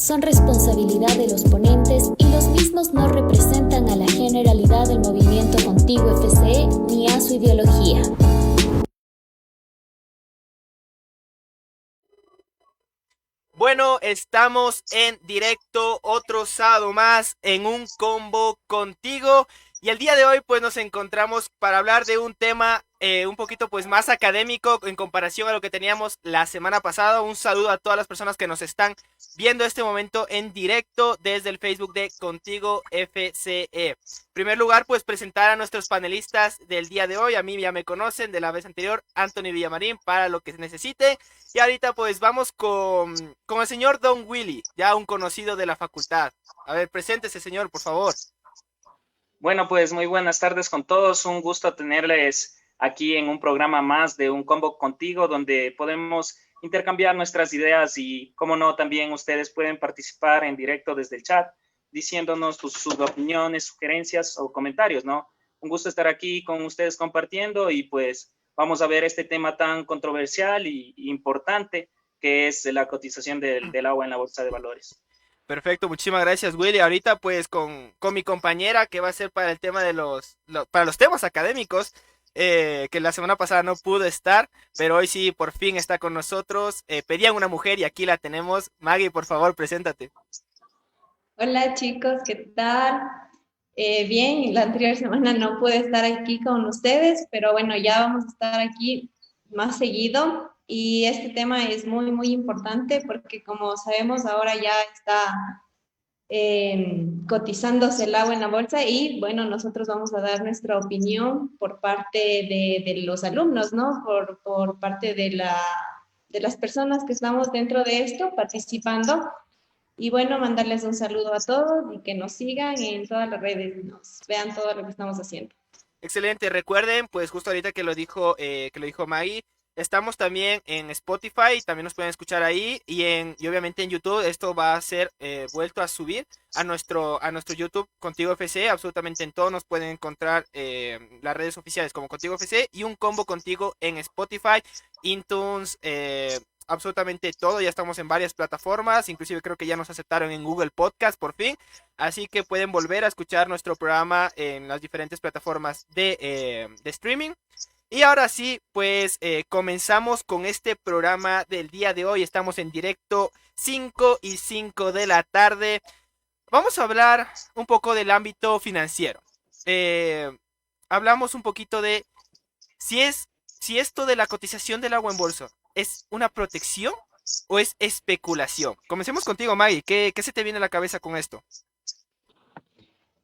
son responsabilidad de los ponentes y los mismos no representan a la generalidad del movimiento Contigo FCE ni a su ideología. Bueno, estamos en directo otro sábado más en un combo contigo y el día de hoy pues nos encontramos para hablar de un tema un poquito pues más académico en comparación a lo que teníamos la semana pasada. Un saludo a todas las personas que nos están viendo este momento en directo desde el Facebook de Contigo FCE. En primer lugar pues presentar a nuestros panelistas del día de hoy. A mí ya me conocen de la vez anterior, Anthony Villamarín, para lo que se necesite. Y ahorita pues vamos con el señor Don Willy, ya un conocido de la facultad. A ver, preséntese, señor, por favor. Bueno, pues muy buenas tardes con todos. Un gusto tenerles aquí en un programa más de Un Combo Contigo, donde podemos intercambiar nuestras ideas y, como no, también ustedes pueden participar en directo desde el chat, diciéndonos sus opiniones, sugerencias o comentarios, ¿no? Un gusto estar aquí con ustedes compartiendo y pues vamos a ver este tema tan controversial y importante que es la cotización del agua en la bolsa de valores. Perfecto, muchísimas gracias, Willy. Ahorita pues con mi compañera que va a ser para el tema de para los temas académicos, que la semana pasada no pudo estar, pero hoy sí por fin está con nosotros. Pedían una mujer y aquí la tenemos. Maggie, por favor, preséntate. Hola chicos, ¿qué tal? Bien, la anterior semana no pude estar aquí con ustedes, pero bueno, ya vamos a estar aquí más seguido y este tema es muy, muy importante porque como sabemos ahora ya está cotizándose el agua en la bolsa y bueno, nosotros vamos a dar nuestra opinión por parte de los alumnos, ¿no? Por parte de las personas que estamos dentro de esto participando. Y bueno, mandarles un saludo a todos y que nos sigan en todas las redes y nos vean todo lo que estamos haciendo. Excelente, recuerden, pues justo ahorita que lo dijo Maggie, estamos también en Spotify, también nos pueden escuchar ahí y obviamente en YouTube. Esto va a ser vuelto a subir a nuestro YouTube Contigo FC. Absolutamente en todo nos pueden encontrar las redes oficiales como Contigo FC y un combo contigo en Spotify, iTunes, absolutamente todo. Ya estamos en varias plataformas, inclusive creo que ya nos aceptaron en Google Podcast por fin. Así que pueden volver a escuchar nuestro programa en las diferentes plataformas de streaming. Y ahora sí, pues comenzamos con este programa del día de hoy. Estamos en directo 5:05 de la tarde. Vamos a hablar un poco del ámbito financiero. Hablamos un poquito de si esto de la cotización del agua en bolsa es una protección o es especulación. Comencemos contigo, Maggie. ¿Qué se te viene a la cabeza con esto?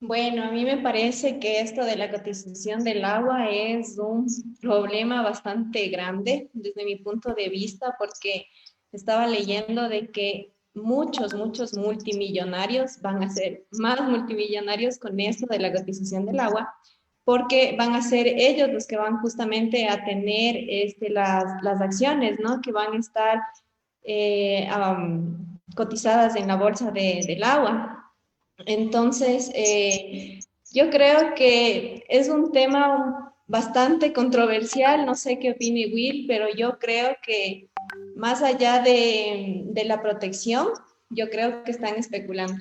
Bueno, a mí me parece que esto de la cotización del agua es un problema bastante grande desde mi punto de vista, porque estaba leyendo de que muchos multimillonarios van a ser más multimillonarios con esto de la cotización del agua, porque van a ser ellos los que van justamente a tener las acciones, ¿no? Que van a estar cotizadas en la bolsa del agua. Entonces, yo creo que es un tema bastante controversial, no sé qué opine Will, pero yo creo que más allá de la protección, yo creo que están especulando.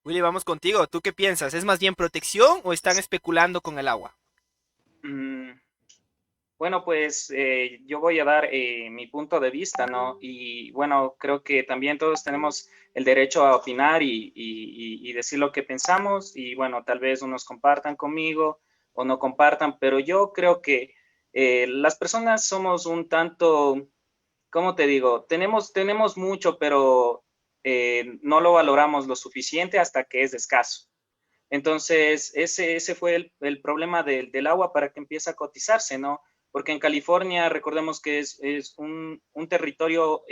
Willy, vamos contigo. ¿Tú qué piensas? ¿Es más bien protección o están especulando con el agua? Bueno, pues yo voy a dar mi punto de vista, ¿no? Y bueno, creo que también todos tenemos el derecho a opinar y decir lo que pensamos y bueno, tal vez unos compartan conmigo o no compartan, pero yo creo que las personas somos un tanto, ¿cómo te digo? Tenemos mucho, pero no lo valoramos lo suficiente hasta que es escaso. Entonces, ese fue el problema del agua para que empiece a cotizarse, ¿no? Porque en California, recordemos que es un territorio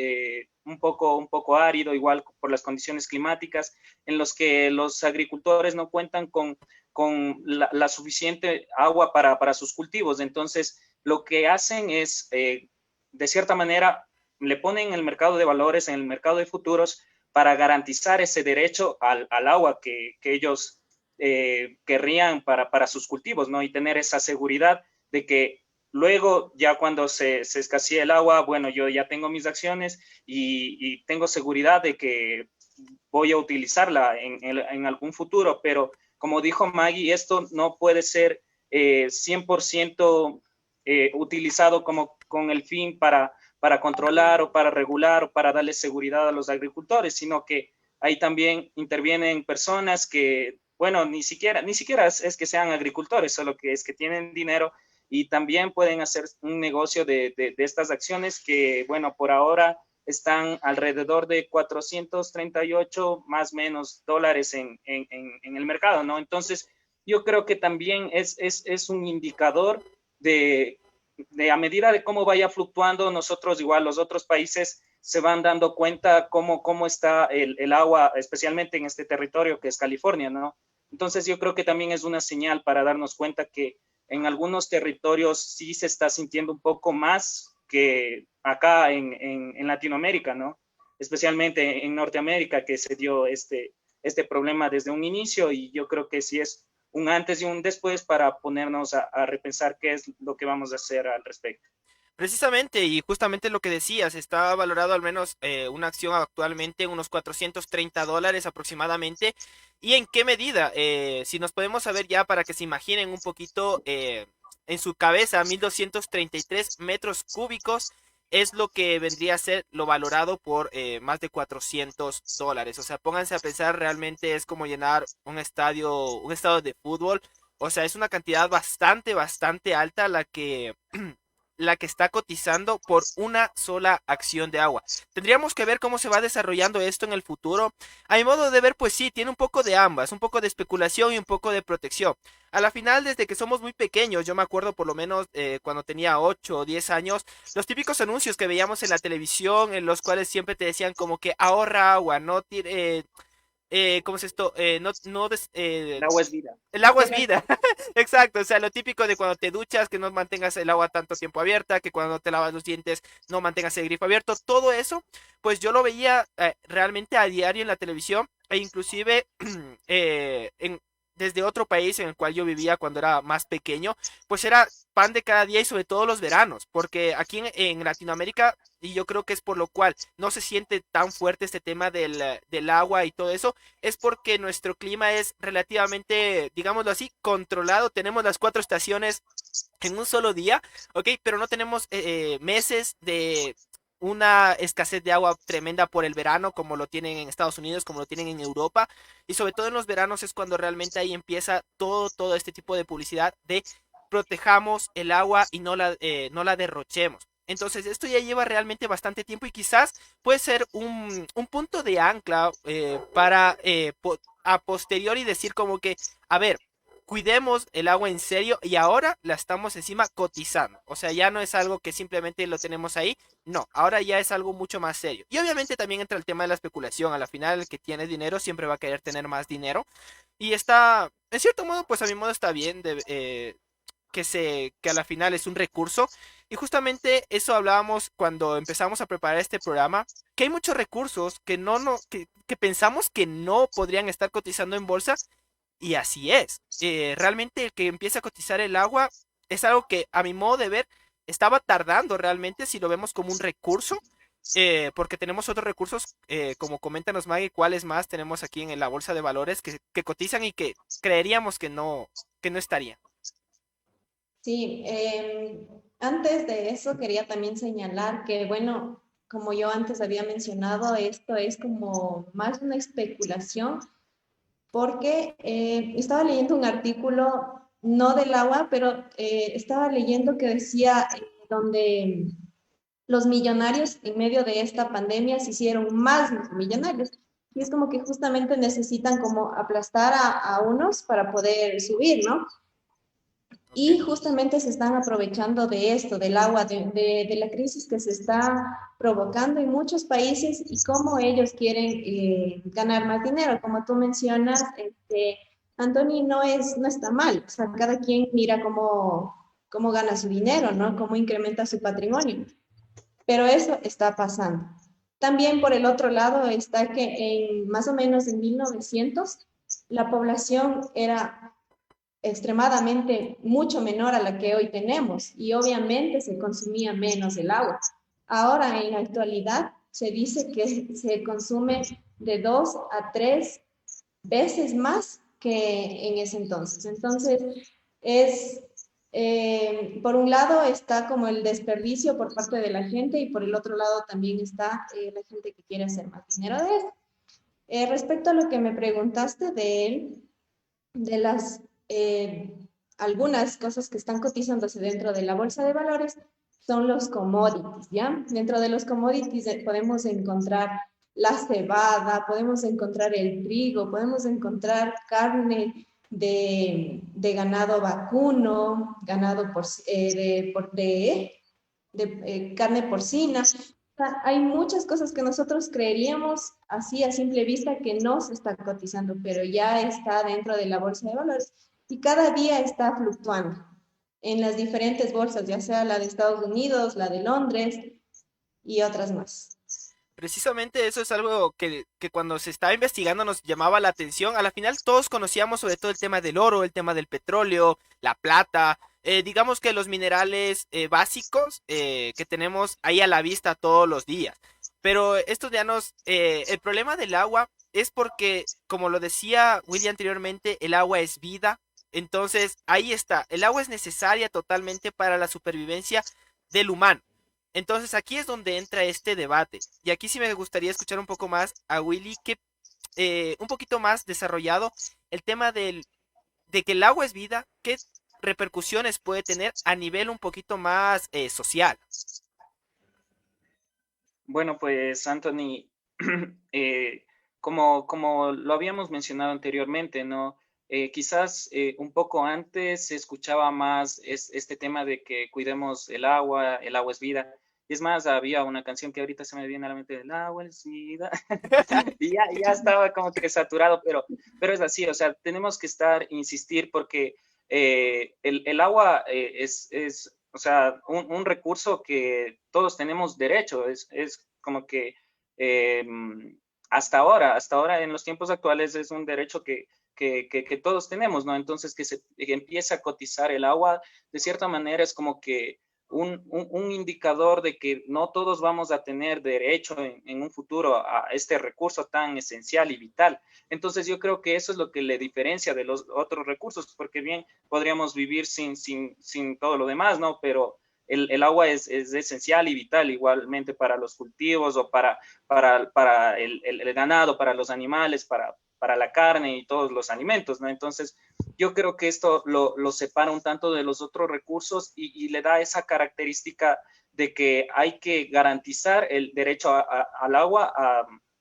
un poco árido, igual por las condiciones climáticas, en los que los agricultores no cuentan con la suficiente agua para sus cultivos. Entonces, lo que hacen es, de cierta manera, le ponen el mercado de valores, en el mercado de futuros, para garantizar ese derecho al agua que ellos querrían para sus cultivos, ¿no? Y tener esa seguridad de que luego, ya cuando se escasee el agua, bueno, yo ya tengo mis acciones y tengo seguridad de que voy a utilizarla en algún futuro, pero como dijo Maggie, esto no puede ser 100% utilizado como con el fin para controlar o para regular o para darle seguridad a los agricultores, sino que ahí también intervienen personas que, bueno, ni siquiera es que sean agricultores, solo que es que tienen dinero y también pueden hacer un negocio de estas acciones que, bueno, por ahora están alrededor de 438 más o menos dólares en el mercado, ¿no? Entonces, yo creo que también es un indicador de a medida de cómo vaya fluctuando, nosotros igual los otros países se van dando cuenta cómo está el agua, especialmente en este territorio que es California, ¿no? Entonces yo creo que también es una señal para darnos cuenta que en algunos territorios sí se está sintiendo un poco más que acá en Latinoamérica, ¿no? Especialmente en Norteamérica, que se dio este problema desde un inicio, y yo creo que sí es un antes y un después para ponernos a repensar qué es lo que vamos a hacer al respecto. Precisamente, y justamente lo que decías, está valorado al menos una acción actualmente en unos $430 aproximadamente. ¿Y en qué medida? Si nos podemos saber ya para que se imaginen un poquito en su cabeza, 1233 metros cúbicos es lo que vendría a ser lo valorado por más de $400. O sea, pónganse a pensar, realmente es como llenar un estadio de fútbol. O sea, es una cantidad bastante, bastante alta la que está cotizando por una sola acción de agua. Tendríamos que ver cómo se va desarrollando esto en el futuro. A mi modo de ver, pues sí, tiene un poco de ambas, un poco de especulación y un poco de protección. A la final, desde que somos muy pequeños, yo me acuerdo por lo menos cuando tenía 8 o 10 años, los típicos anuncios que veíamos en la televisión, en los cuales siempre te decían como que ahorra agua, no tire, ¿cómo es esto? El agua es vida. El agua es vida, exacto, o sea, lo típico de cuando te duchas, que no mantengas el agua tanto tiempo abierta, que cuando te lavas los dientes no mantengas el grifo abierto, todo eso, pues yo lo veía realmente a diario en la televisión, e inclusive desde otro país en el cual yo vivía cuando era más pequeño, pues era pan de cada día y sobre todo los veranos, porque aquí en Latinoamérica, y yo creo que es por lo cual no se siente tan fuerte este tema del agua y todo eso, es porque nuestro clima es relativamente, digámoslo así, controlado. Tenemos las 4 estaciones en un solo día, ¿ok? Pero no tenemos meses de una escasez de agua tremenda por el verano, como lo tienen en Estados Unidos, como lo tienen en Europa. Y sobre todo en los veranos es cuando realmente ahí empieza todo este tipo de publicidad de protejamos el agua y no la derrochemos. Entonces esto ya lleva realmente bastante tiempo y quizás puede ser un punto de ancla para a posteriori decir como que, a ver, cuidemos el agua en serio y ahora la estamos encima cotizando. O sea, ya no es algo que simplemente lo tenemos ahí, no, ahora ya es algo mucho más serio. Y obviamente también entra el tema de la especulación. A la final el que tiene dinero siempre va a querer tener más dinero. Y está, en cierto modo, pues a mi modo está bien que a la final es un recurso. Y justamente eso hablábamos cuando empezamos a preparar este programa, que hay muchos recursos que pensamos que no podrían estar cotizando en bolsa, y así es. Realmente el que empieza a cotizar el agua es algo que a mi modo de ver estaba tardando realmente si lo vemos como un recurso. Porque tenemos otros recursos, como coméntanos Maggie, cuáles más tenemos aquí en la bolsa de valores que cotizan y que creeríamos que no estarían. Sí, antes de eso quería también señalar que, bueno, como yo antes había mencionado, esto es como más una especulación porque estaba leyendo un artículo, no del agua, pero estaba leyendo que decía donde los millonarios en medio de esta pandemia se hicieron más millonarios. Y es como que justamente necesitan como aplastar a unos para poder subir, ¿no? Y Ok. justamente se están aprovechando de esto, del agua, de la crisis que se está provocando en muchos países y cómo ellos quieren ganar más dinero. Como tú mencionas, Anthony, no está mal. O sea, cada quien mira cómo gana su dinero, ¿no? Cómo incrementa su patrimonio. Pero eso está pasando. También por el otro lado está que más o menos en 1900 la población era extremadamente mucho menor a la que hoy tenemos y obviamente se consumía menos el agua. Ahora, en la actualidad, se dice que se consume de 2 a 3 veces más que en ese entonces. Entonces, es, por un lado está como el desperdicio por parte de la gente y por el otro lado también está la gente que quiere hacer más dinero de esto. Respecto a lo que me preguntaste de las algunas cosas que están cotizándose dentro de la bolsa de valores, son los commodities, ¿ya? Dentro de los commodities podemos encontrar la cebada, podemos encontrar el trigo, podemos encontrar carne de ganado vacuno, ganado carne porcina. O sea, hay muchas cosas que nosotros creeríamos así a simple vista que no se está cotizando, pero ya está dentro de la bolsa de valores y cada día está fluctuando en las diferentes bolsas, ya sea la de Estados Unidos, la de Londres y otras más. Precisamente eso es algo que cuando se estaba investigando nos llamaba la atención. A la final todos conocíamos sobre todo el tema del oro, el tema del petróleo, la plata, digamos que los minerales básicos que tenemos ahí a la vista todos los días. Pero esto ya el problema del agua es porque, como lo decía Willy anteriormente, el agua es vida. Entonces, ahí está, el agua es necesaria totalmente para la supervivencia del humano. Entonces aquí es donde entra este debate. Y aquí sí me gustaría escuchar un poco más a Willy, un poquito más desarrollado el tema de que el agua es vida, qué repercusiones puede tener a nivel un poquito más social. Bueno, pues Anthony, como lo habíamos mencionado anteriormente, ¿no? Quizás un poco antes se escuchaba más este tema de que cuidemos el agua es vida. Y es más, había una canción que ahorita se me viene a la mente, el agua es vida, y ya estaba como que saturado, pero es así, o sea, tenemos que insistir porque el agua o sea, un recurso que todos tenemos derecho, es como que eh, hasta ahora en los tiempos actuales es un derecho que todos tenemos, ¿no? Entonces que se empiece a cotizar el agua, de cierta manera es como que un indicador de que no todos vamos a tener derecho en un futuro a este recurso tan esencial y vital. Entonces yo creo que eso es lo que le diferencia de los otros recursos, porque bien podríamos vivir sin todo lo demás, ¿no? Pero el agua es esencial y vital igualmente para los cultivos o para el ganado, para los animales, para la carne y todos los alimentos, ¿no? Entonces, yo creo que esto lo separa un tanto de los otros recursos y le da esa característica de que hay que garantizar el derecho al agua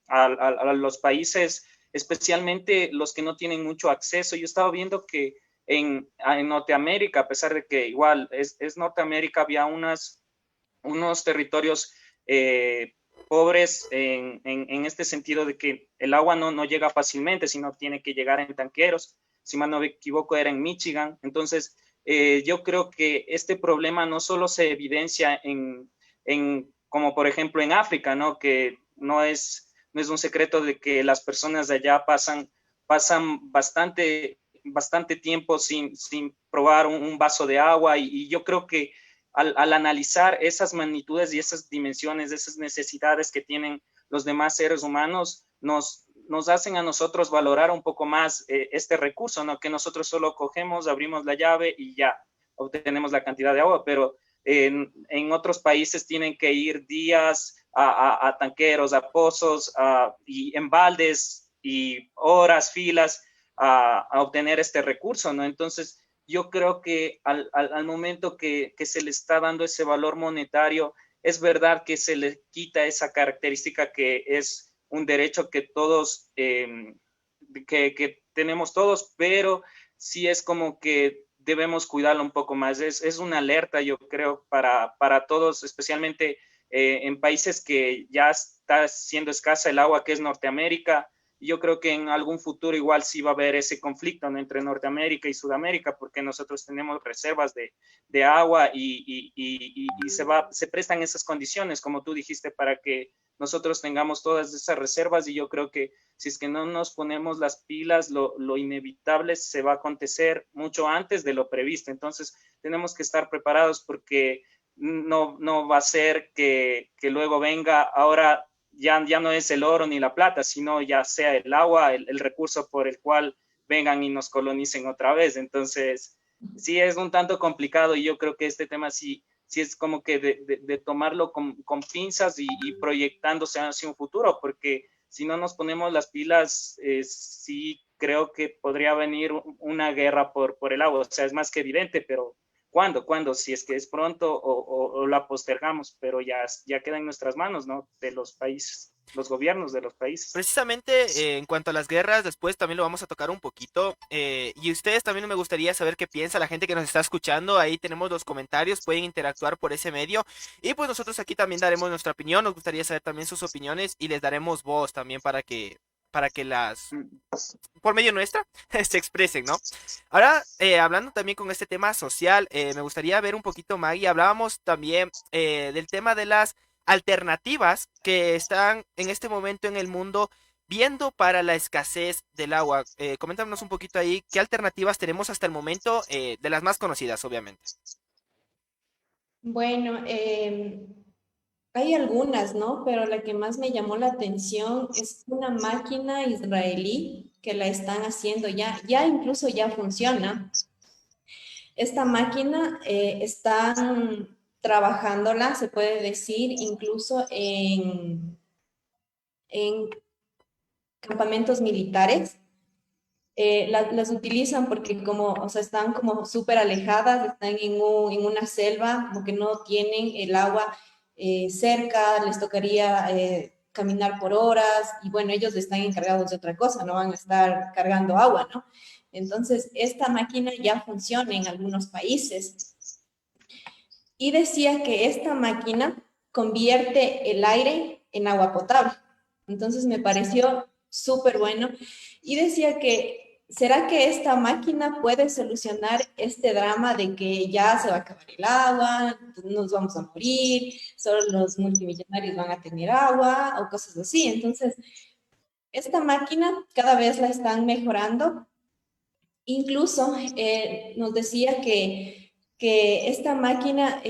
a los países, especialmente los que no tienen mucho acceso. Yo estaba viendo que en Norteamérica, a pesar de que igual es Norteamérica, había unos territorios pobres en este sentido de que el agua no llega fácilmente, sino tiene que llegar en tanqueros. Si mal no me equivoco, era en Michigan. Entonces, yo creo que este problema no solo se evidencia como por ejemplo en África, ¿no? Que no es un secreto de que las personas de allá pasan bastante tiempo sin probar un vaso de agua y yo creo que al analizar esas magnitudes y esas dimensiones, esas necesidades que tienen los demás seres humanos, nos hacen a nosotros valorar un poco más este recurso, ¿no? Que nosotros solo cogemos, abrimos la llave y ya obtenemos la cantidad de agua, pero en otros países tienen que ir días a tanqueros, a pozos y en baldes y horas, filas a obtener este recurso, ¿no? Entonces, yo creo que al momento que se le está dando ese valor monetario, es verdad que se le quita esa característica que es un derecho que todos, que tenemos todos, pero sí es como que debemos cuidarlo un poco más. Es una alerta, yo creo, para todos, especialmente en países que ya está siendo escasa el agua, que es Norteamérica. Yo creo que en algún futuro igual sí va a haber ese conflicto, ¿no? Entre Norteamérica y Sudamérica, porque nosotros tenemos reservas de agua y se prestan esas condiciones, como tú dijiste, para que nosotros tengamos todas esas reservas y yo creo que si es que no nos ponemos las pilas, lo inevitable se va a acontecer mucho antes de lo previsto. Entonces tenemos que estar preparados porque no va a ser que luego venga ahora ya no es el oro ni la plata, sino ya sea el agua, el recurso por el cual vengan y nos colonicen otra vez. Entonces, sí es un tanto complicado y yo creo que este tema sí es como que de tomarlo con pinzas y proyectándose hacia un futuro, porque si no nos ponemos las pilas, sí creo que podría venir una guerra por el agua. O sea, es más que evidente, pero ¿cuándo? ¿Cuándo? Si es que es pronto o la postergamos, pero ya queda en nuestras manos, ¿no? De los países, los gobiernos de los países. Precisamente en cuanto a las guerras, después también lo vamos a tocar un poquito. Y ustedes también me gustaría saber qué piensa la gente que nos está escuchando. Ahí tenemos los comentarios, pueden interactuar por ese medio. Y pues nosotros aquí también daremos nuestra opinión. Nos gustaría saber también sus opiniones y les daremos voz también para que las, por medio nuestra, se expresen, ¿no? Ahora, hablando también con este tema social, me gustaría ver un poquito, Maggie, hablábamos también del tema de las alternativas que están en este momento en el mundo viendo para la escasez del agua. Coméntanos un poquito ahí qué alternativas tenemos hasta el momento, de las más conocidas, obviamente. Bueno, hay algunas, ¿no? Pero la que más me llamó la atención es una máquina israelí que la están haciendo ya incluso ya funciona. Esta máquina están trabajándola, se puede decir, incluso en campamentos militares. Las utilizan porque como, o sea, están como súper alejadas, están en una selva, como que no tienen el agua cerca, les tocaría caminar por horas y bueno, ellos están encargados de otra cosa, no van a estar cargando agua, ¿no? Entonces, esta máquina ya funciona en algunos países y decía que esta máquina convierte el aire en agua potable. Entonces me pareció súper bueno y decía que, ¿será que esta máquina puede solucionar este drama de que ya se va a acabar el agua, nos vamos a morir, solo los multimillonarios van a tener agua o cosas así? Entonces, esta máquina cada vez la están mejorando. Incluso nos decía que esta máquina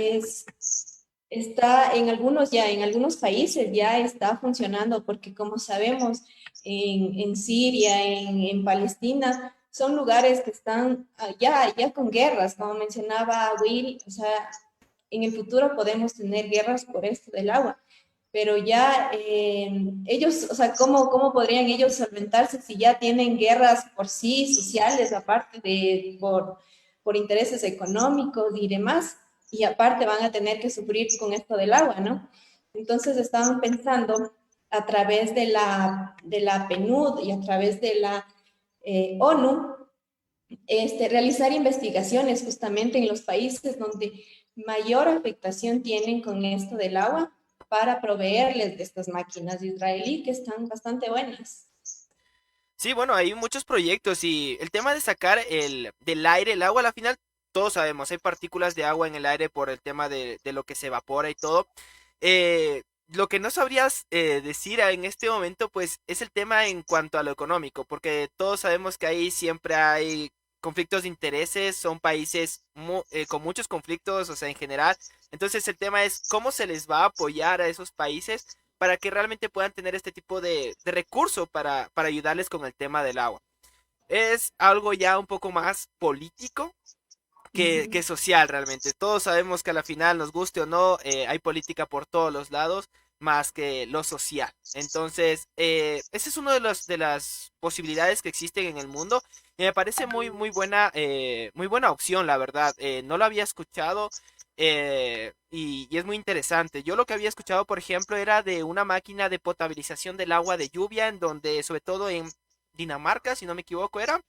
está en algunos países ya está funcionando, porque como sabemos, en Siria, en Palestina, son lugares que están ya con guerras, como mencionaba Will, o sea, en el futuro podemos tener guerras por esto del agua, pero ya ellos, o sea, ¿cómo podrían ellos solventarse si ya tienen guerras por sí, sociales, aparte por intereses económicos y demás? Y aparte van a tener que sufrir con esto del agua, ¿no? Entonces estaban pensando a través de la PNUD y a través de la ONU, realizar investigaciones justamente en los países donde mayor afectación tienen con esto del agua para proveerles de estas máquinas israelí que están bastante buenas. Sí, bueno, hay muchos proyectos y el tema de sacar del aire el agua, al final todos sabemos, hay partículas de agua en el aire por el tema de lo que se evapora y todo. Lo que no sabrías decir en este momento, pues, es el tema en cuanto a lo económico, porque todos sabemos que ahí siempre hay conflictos de intereses, son países con muchos conflictos, o sea, en general. Entonces el tema es cómo se les va a apoyar a esos países para que realmente puedan tener este tipo de recurso para ayudarles con el tema del agua. Es algo ya un poco más político que social realmente. Todos sabemos que a la final, nos guste o no, hay política por todos los lados, más que lo social. Entonces, esa es una de las posibilidades que existen en el mundo y me parece muy buena opción, la verdad. No lo había escuchado y es muy interesante. Yo lo que había escuchado, por ejemplo, era de una máquina de potabilización del agua de lluvia, en donde, sobre todo en Dinamarca, si no me equivoco, era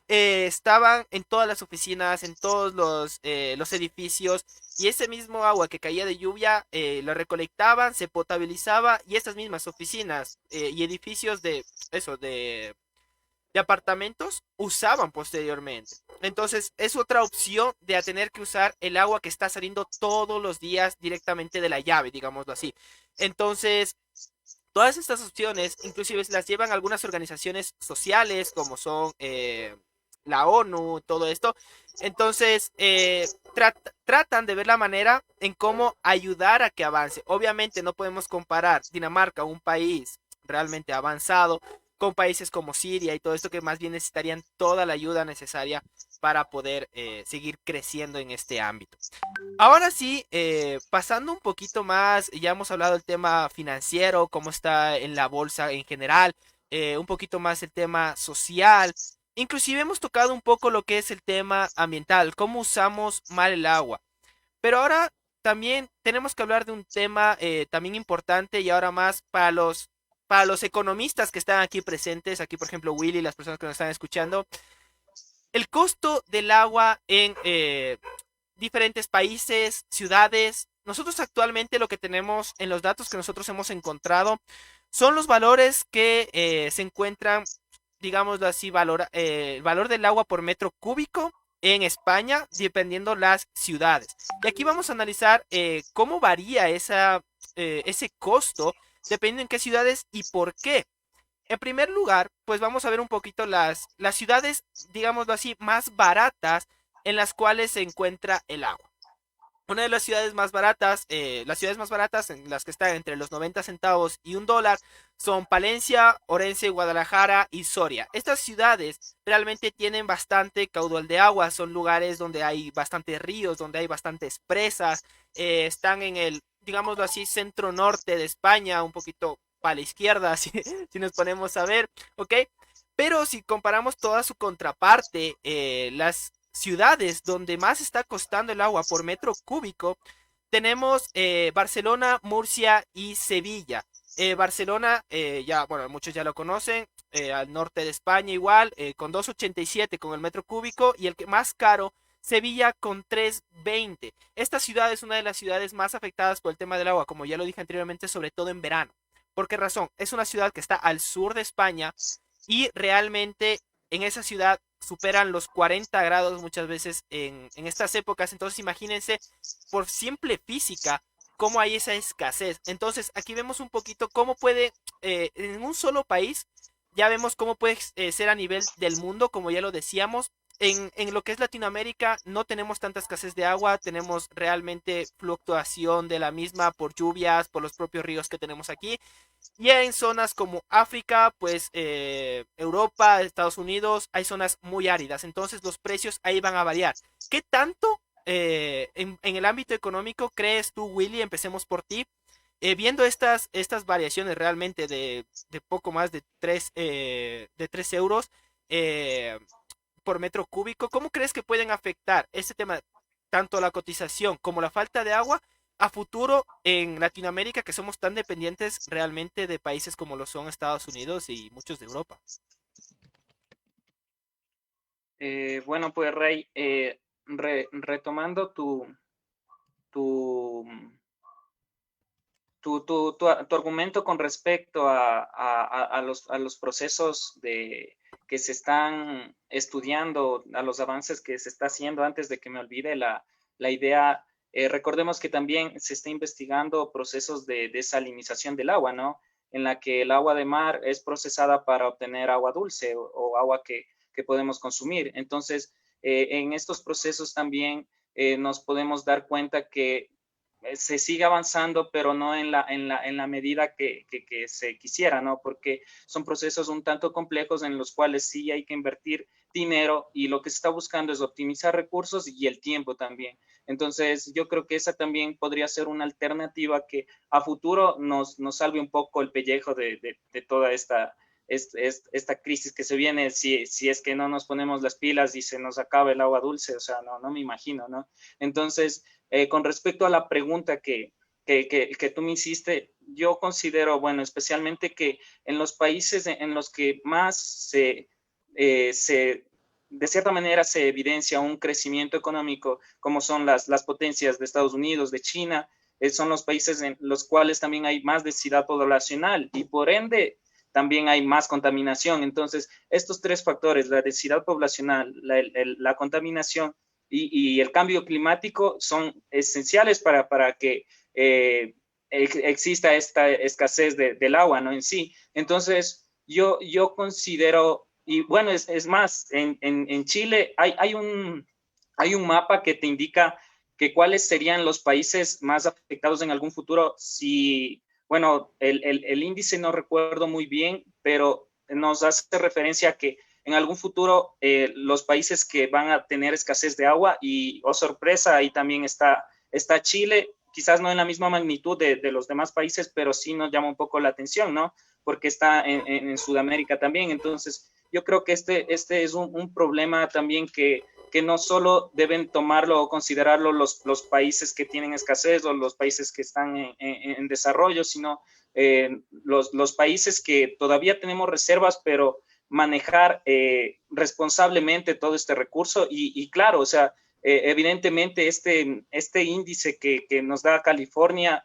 estaban en todas las oficinas, en todos los edificios, y ese mismo agua que caía de lluvia lo recolectaban, se potabilizaba, y estas mismas oficinas y edificios de apartamentos usaban posteriormente. Entonces es otra opción de a tener que usar el agua que está saliendo todos los días directamente de la llave, digámoslo así. Entonces, todas estas opciones, inclusive las llevan algunas organizaciones sociales como son la ONU, todo esto. Entonces, tratan de ver la manera en cómo ayudar a que avance. Obviamente no podemos comparar Dinamarca, un país realmente avanzado, con países como Siria y todo esto que más bien necesitarían toda la ayuda necesaria para poder seguir creciendo en este ámbito. Ahora sí, pasando un poquito más, ya hemos hablado del tema financiero, cómo está en la bolsa en general, un poquito más el tema social, inclusive hemos tocado un poco lo que es el tema ambiental, cómo usamos mal el agua. Pero ahora también tenemos que hablar de un tema también importante y ahora más para los economistas que están aquí presentes, aquí por ejemplo Willy, las personas que nos están escuchando, el costo del agua en diferentes países, ciudades. Nosotros actualmente lo que tenemos en los datos que nosotros hemos encontrado son los valores que se encuentran, digámoslo así, el valor del agua por metro cúbico en España, dependiendo las ciudades. Y aquí vamos a analizar cómo varía ese costo, dependiendo en qué ciudades y por qué. En primer lugar, pues vamos a ver un poquito las ciudades, digámoslo así, más baratas en las cuales se encuentra el agua. Una de las ciudades más baratas en las que están entre los 90 centavos y $1 son Palencia, Orense, Guadalajara y Soria. Estas ciudades realmente tienen bastante caudal de agua, son lugares donde hay bastantes ríos, donde hay bastantes presas, están en el, digámoslo así, centro norte de España, un poquito para la izquierda, si nos ponemos a ver, ¿ok? Pero si comparamos toda su contraparte, las ciudades donde más está costando el agua por metro cúbico, tenemos Barcelona, Murcia y Sevilla. Barcelona, ya, bueno, muchos ya lo conocen, al norte de España igual, con 2,87 con el metro cúbico y el que más caro, Sevilla con 3,20. Esta ciudad es una de las ciudades más afectadas por el tema del agua, como ya lo dije anteriormente, sobre todo en verano. ¿Por qué razón? Es una ciudad que está al sur de España y realmente en esa ciudad superan los 40 grados muchas veces en estas épocas. Entonces imagínense por simple física cómo hay esa escasez. Entonces aquí vemos un poquito cómo puede, en un solo país, ya vemos cómo puede ser a nivel del mundo, como ya lo decíamos. En lo que es Latinoamérica no tenemos tanta escasez de agua, tenemos realmente fluctuación de la misma por lluvias, por los propios ríos que tenemos aquí. Y en zonas como África, pues Europa, Estados Unidos, hay zonas muy áridas, entonces los precios ahí van a variar. ¿Qué tanto en el ámbito económico crees tú, Willy? Empecemos por ti. Viendo estas variaciones realmente de poco más de 3 euros por metro cúbico, ¿cómo crees que pueden afectar este tema, tanto la cotización como la falta de agua, a futuro en Latinoamérica, que somos tan dependientes realmente de países como lo son Estados Unidos y muchos de Europa? Bueno, pues Rey, retomando tu, tu argumento con respecto a los procesos que se están estudiando, a los avances que se está haciendo, antes de que me olvide la idea, recordemos que también se está investigando procesos de desalinización del agua, ¿no? En la que el agua de mar es procesada para obtener agua dulce o agua que podemos consumir. Entonces, en estos procesos también nos podemos dar cuenta que se sigue avanzando, pero no en la medida que se quisiera, ¿no? Porque son procesos un tanto complejos en los cuales sí hay que invertir dinero y lo que se está buscando es optimizar recursos y el tiempo también. Entonces, yo creo que esa también podría ser una alternativa que a futuro nos salve un poco el pellejo de toda esta crisis que se viene si es que no nos ponemos las pilas y se nos acaba el agua dulce, o sea, no me imagino, ¿no? Entonces, con respecto a la pregunta que tú me hiciste, yo considero, bueno, especialmente que en los países en los que más de cierta manera se evidencia un crecimiento económico, como son las potencias de Estados Unidos, de China, son los países en los cuales también hay más densidad poblacional y por ende también hay más contaminación. Entonces, estos tres factores, la densidad poblacional, la contaminación y el cambio climático, son esenciales para que exista esta escasez del agua, ¿no? En sí. Entonces, yo considero, y bueno, es más, en Chile hay hay un mapa que te indica que cuáles serían los países más afectados en algún futuro. Si, bueno, el índice no recuerdo muy bien, pero nos hace referencia a que en algún futuro los países que van a tener escasez de agua y, oh sorpresa, ahí también está Chile, quizás no en la misma magnitud de los demás países, pero sí nos llama un poco la atención, ¿no? Porque está en Sudamérica también. Entonces, yo creo que este es un problema también que no solo deben tomarlo o considerarlo los países que tienen escasez o los países que están en desarrollo, sino los países que todavía tenemos reservas, pero manejar responsablemente todo este recurso y claro, o sea, evidentemente este índice que nos da California,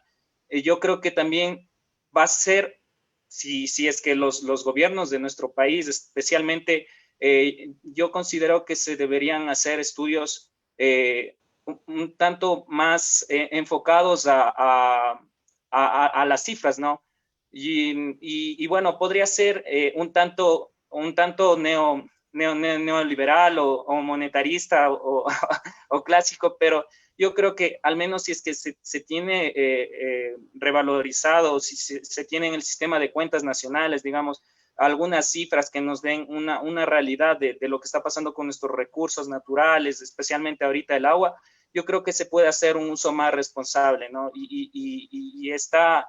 yo creo que también va a ser, si es que los gobiernos de nuestro país, especialmente, yo considero que se deberían hacer estudios un tanto más enfocados a las cifras, ¿no? Y bueno, podría ser un tanto neoliberal o monetarista o clásico, pero yo creo que al menos si es que se tiene revalorizado, si se tiene en el sistema de cuentas nacionales, digamos, algunas cifras que nos den una realidad de lo que está pasando con nuestros recursos naturales, especialmente ahorita el agua, yo creo que se puede hacer un uso más responsable, ¿no? Y está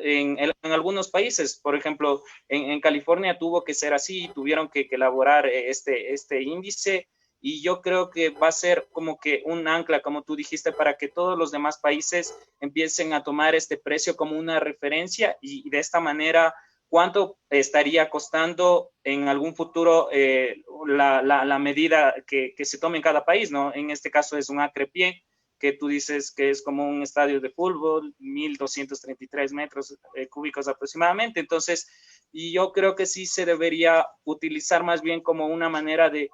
en algunos países, por ejemplo, en California tuvo que ser así, tuvieron que elaborar este índice, y yo creo que va a ser como que un ancla, como tú dijiste, para que todos los demás países empiecen a tomar este precio como una referencia, y de esta manera, ¿cuánto estaría costando en algún futuro la medida que se tome en cada país, ¿no? En este caso es un acre pie, que tú dices que es como un estadio de fútbol, 1.233 metros cúbicos aproximadamente. Entonces, y yo creo que sí se debería utilizar más bien como una manera de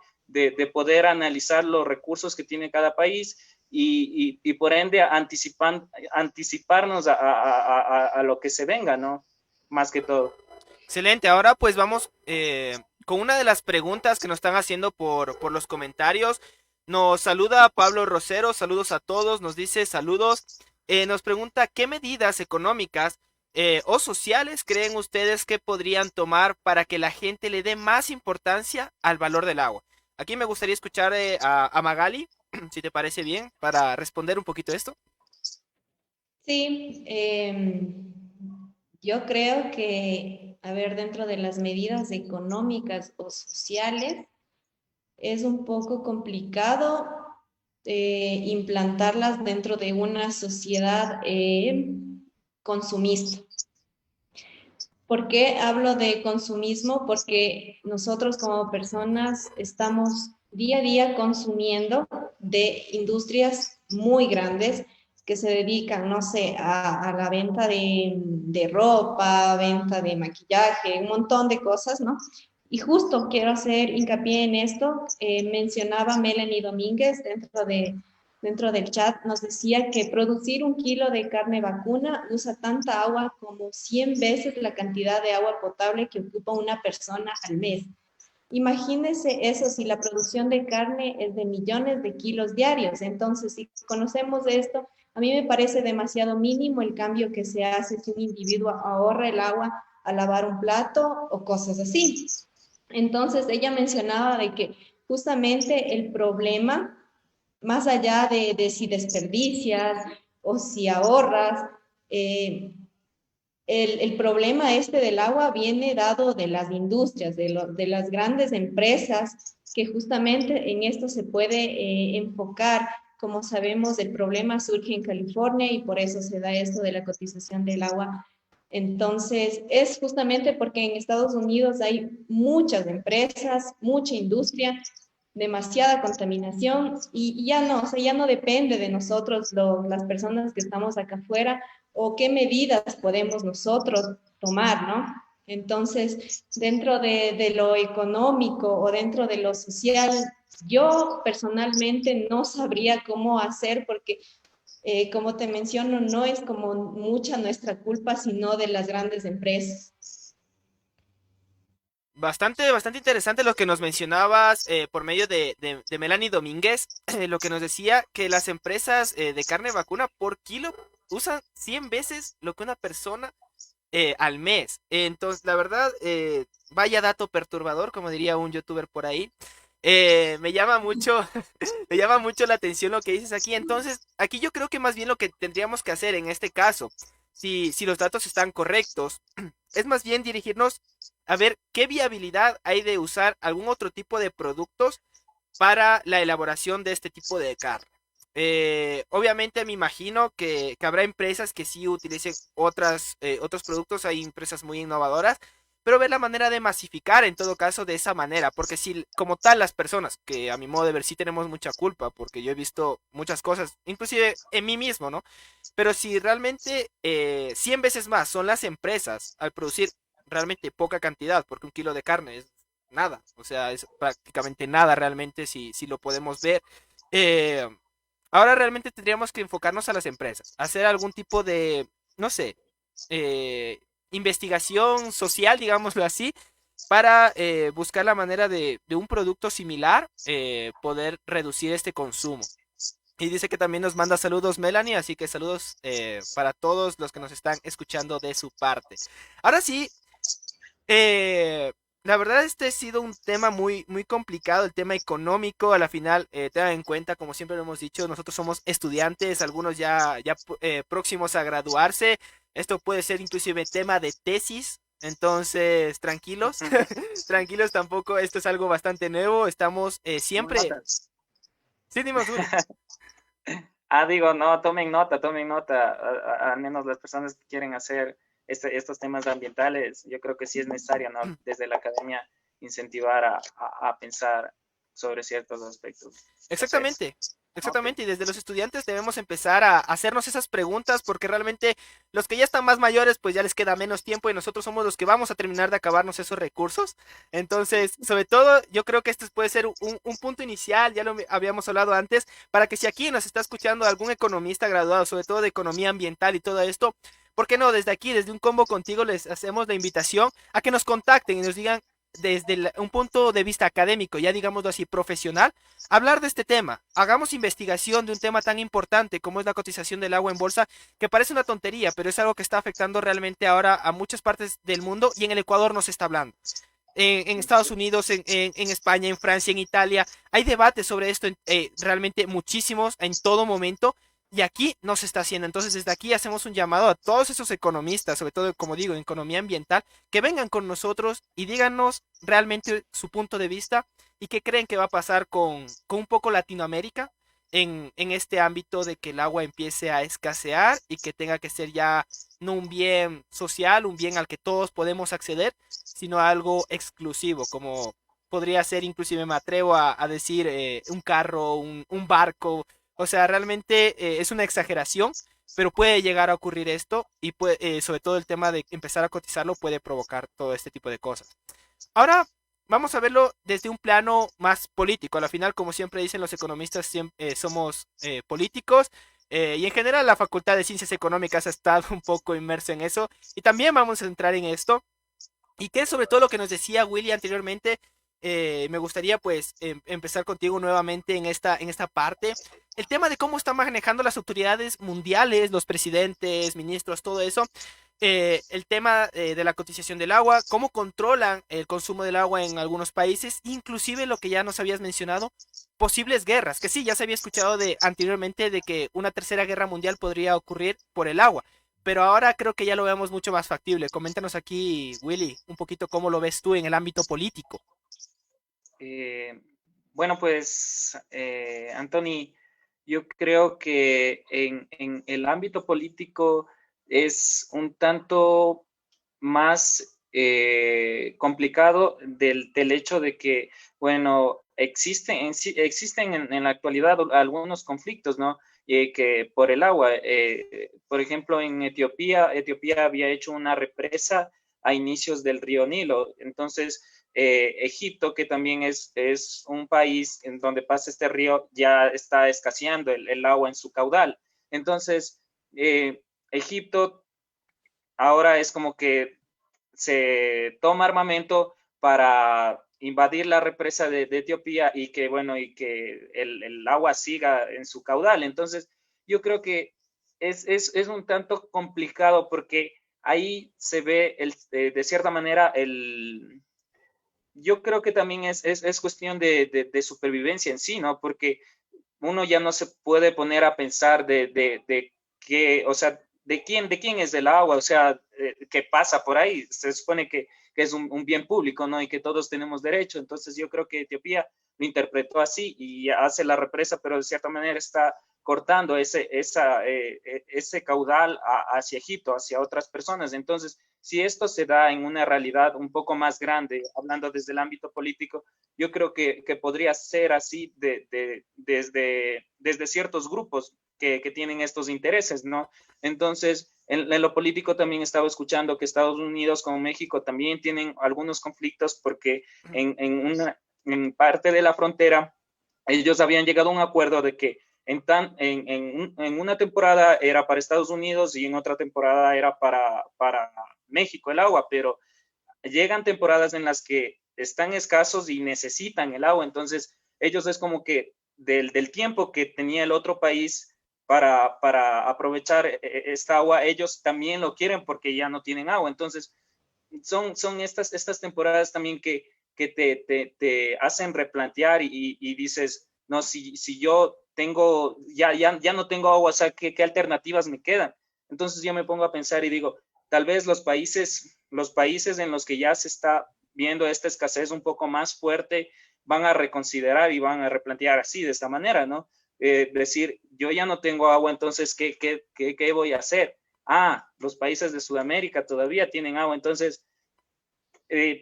poder analizar los recursos que tiene cada país y por ende anticiparnos a lo que se venga, ¿no? Más que todo. Excelente, ahora pues vamos con una de las preguntas que nos están haciendo por los comentarios. Nos saluda Pablo Rosero, saludos a todos, nos dice saludos. Nos pregunta, ¿qué medidas económicas o sociales creen ustedes que podrían tomar para que la gente le dé más importancia al valor del agua? Aquí me gustaría escuchar a Magali, si te parece bien, para responder un poquito esto. Sí, yo creo que, a ver, dentro de las medidas económicas o sociales, es un poco complicado implantarlas dentro de una sociedad consumista. ¿Por qué hablo de consumismo? Porque nosotros como personas estamos día a día consumiendo de industrias muy grandes que se dedican, no sé, a la venta de ropa, venta de maquillaje, un montón de cosas, ¿no? Y justo quiero hacer hincapié en esto. Mencionaba Melanie Domínguez dentro del chat, nos decía que producir 1 kilo de carne vacuna usa tanta agua como 100 veces la cantidad de agua potable que ocupa una persona al mes. Imagínense eso si la producción de carne es de millones de kilos diarios. Entonces, si conocemos esto, a mí me parece demasiado mínimo el cambio que se hace si un individuo ahorra el agua a lavar un plato o cosas así. Entonces, ella mencionaba de que justamente el problema, más allá de si desperdicias o si ahorras, el problema este del agua viene dado de las industrias, de las grandes empresas, que justamente en esto se puede enfocar. Como sabemos, el problema surge en California y por eso se da esto de la cotización del agua. Entonces, es justamente porque en Estados Unidos hay muchas empresas, mucha industria, demasiada contaminación y ya no, o sea, ya no depende de nosotros, las personas que estamos acá afuera, o qué medidas podemos nosotros tomar, ¿no? Entonces, dentro de lo económico o dentro de lo social, yo personalmente no sabría cómo hacer porque, como te menciono, no es como mucha nuestra culpa, sino de las grandes empresas. Bastante interesante lo que nos mencionabas por medio de Melanie Domínguez, lo que nos decía que las empresas de carne vacuna por kilo usan 100 veces lo que una persona al mes. Entonces, la verdad, vaya dato perturbador, como diría un youtuber por ahí. Me llama mucho, me llama mucho la atención lo que dices aquí. Entonces, aquí yo creo que más bien lo que tendríamos que hacer en este caso, si los datos están correctos, es más bien dirigirnos a ver qué viabilidad hay de usar algún otro tipo de productos para la elaboración de este tipo de carne. Obviamente me imagino que habrá empresas que sí utilicen otros productos, hay empresas muy innovadoras, pero ver la manera de masificar en todo caso de esa manera, porque si como tal las personas, que a mi modo de ver sí tenemos mucha culpa, porque yo he visto muchas cosas, inclusive en mí mismo, ¿no? Pero si realmente 100 veces más son las empresas al producir realmente poca cantidad, porque un kilo de carne es nada, o sea, es prácticamente nada realmente si lo podemos ver. Eh, Ahora realmente tendríamos que enfocarnos a las empresas, hacer algún tipo de, no sé, eh, investigación social, digámoslo así, para buscar la manera de un producto similar poder reducir este consumo. Y dice que también nos manda saludos Melanie, así que saludos para todos los que nos están escuchando de su parte. Ahora sí, eh, la verdad este ha sido un tema muy complicado, el tema económico, a la final, tengan en cuenta, como siempre lo hemos dicho, nosotros somos estudiantes, algunos ya próximos a graduarse, esto puede ser inclusive tema de tesis, entonces tranquilos, tranquilos tampoco, esto es algo bastante nuevo, estamos siempre... Notas. Sí, dime, Uri. Digo, no, tomen nota, al menos las personas que quieren hacer estos temas ambientales, yo creo que sí es necesario, ¿no? Desde la academia incentivar a pensar sobre ciertos aspectos. Entonces, Exactamente, ok. exactamente. Y desde los estudiantes debemos empezar a hacernos esas preguntas porque realmente los que ya están más mayores pues ya les queda menos tiempo y nosotros somos los que vamos a terminar de acabarnos esos recursos. Entonces, sobre todo, yo creo que este puede ser un punto inicial, ya lo habíamos hablado antes, para que si aquí nos está escuchando algún economista graduado, sobre todo de economía ambiental y todo esto, ¿por qué no? Desde aquí, desde un combo contigo, les hacemos la invitación a que nos contacten y nos digan desde un punto de vista académico, ya digámoslo así, profesional, hablar de este tema. Hagamos investigación de un tema tan importante como es la cotización del agua en bolsa, que parece una tontería, pero es algo que está afectando realmente ahora a muchas partes del mundo y en el Ecuador no se está hablando. En Estados Unidos, en España, en Francia, en Italia, hay debates sobre esto realmente muchísimos en todo momento y aquí no se está haciendo. Entonces, desde aquí hacemos un llamado a todos esos economistas, sobre todo, como digo, en economía ambiental, que vengan con nosotros y díganos realmente su punto de vista y qué creen que va a pasar con un poco Latinoamérica en este ámbito de que el agua empiece a escasear y que tenga que ser ya no un bien social, un bien al que todos podemos acceder, sino algo exclusivo, como podría ser, inclusive me atrevo a decir, un carro, un barco. O sea, realmente es una exageración, pero puede llegar a ocurrir esto y sobre todo el tema de empezar a cotizarlo puede provocar todo este tipo de cosas. Ahora vamos a verlo desde un plano más político. Al final, como siempre dicen los economistas, somos políticos. Y en general la Facultad de Ciencias Económicas ha estado un poco inmersa en eso. Y también vamos a entrar en esto. Y que sobre todo lo que nos decía Willy anteriormente, me gustaría pues empezar contigo nuevamente en esta parte. El tema de cómo están manejando las autoridades mundiales, los presidentes, ministros, todo eso. El tema de la cotización del agua, cómo controlan el consumo del agua en algunos países, inclusive lo que ya nos habías mencionado, posibles guerras, que sí, ya se había escuchado de anteriormente de que una tercera guerra mundial podría ocurrir por el agua. Pero ahora creo que ya lo vemos mucho más factible. Coméntanos aquí, Willy, un poquito cómo lo ves tú en el ámbito político. Eh, bueno, pues, Anthony, yo creo que en el ámbito político es un tanto más complicado del hecho de que, bueno, existen en la actualidad algunos conflictos, ¿no? Que por el agua, por ejemplo, en Etiopía había hecho una represa a inicios del río Nilo. Entonces, Egipto, que también es un país en donde pasa este río, ya está escaseando el agua en su caudal. Entonces, Egipto ahora es como que se toma armamento para invadir la represa de Etiopía y que, bueno, y que el agua siga en su caudal. Entonces, yo creo que es un tanto complicado porque ahí se ve, de cierta manera, yo creo que también es cuestión de supervivencia en sí, ¿no? Porque uno ya no se puede poner a pensar de qué, o sea, de quién es el agua, o sea, qué pasa por ahí. Se supone que es un bien público, ¿no? Y que todos tenemos derecho. Entonces yo creo que Etiopía lo interpretó así y hace la represa, pero de cierta manera está cortando ese caudal hacia Egipto, hacia otras personas. Entonces, si esto se da en una realidad un poco más grande, hablando desde el ámbito político, yo creo que podría ser así desde ciertos grupos que tienen estos intereses, ¿no? Entonces, en lo político también estaba escuchando que Estados Unidos como México también tienen algunos conflictos porque en parte de la frontera ellos habían llegado a un acuerdo de que en una temporada era para Estados Unidos y en otra temporada era para México el agua, pero llegan temporadas en las que están escasos y necesitan el agua, entonces ellos es como que del tiempo que tenía el otro país para aprovechar esta agua, ellos también lo quieren porque ya no tienen agua, entonces son estas temporadas también que te hacen replantear y dices, no, si yo tengo, ya no tengo agua, o sea, ¿qué alternativas me quedan? Entonces yo me pongo a pensar y digo, tal vez los países en los que ya se está viendo esta escasez un poco más fuerte van a reconsiderar y van a replantear así, de esta manera, ¿no? Decir, yo ya no tengo agua, entonces, ¿qué voy a hacer? Ah, los países de Sudamérica todavía tienen agua, entonces,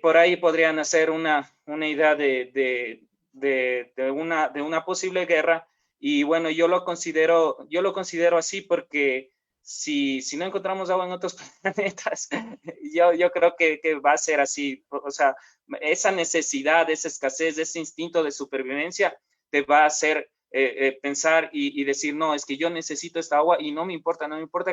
por ahí podrían hacer una idea de una posible guerra y bueno, yo lo considero así porque si no encontramos agua en otros planetas, yo creo que va a ser así, o sea, esa necesidad, esa escasez, ese instinto de supervivencia te va a hacer pensar y decir, no, es que yo necesito esta agua y no me importa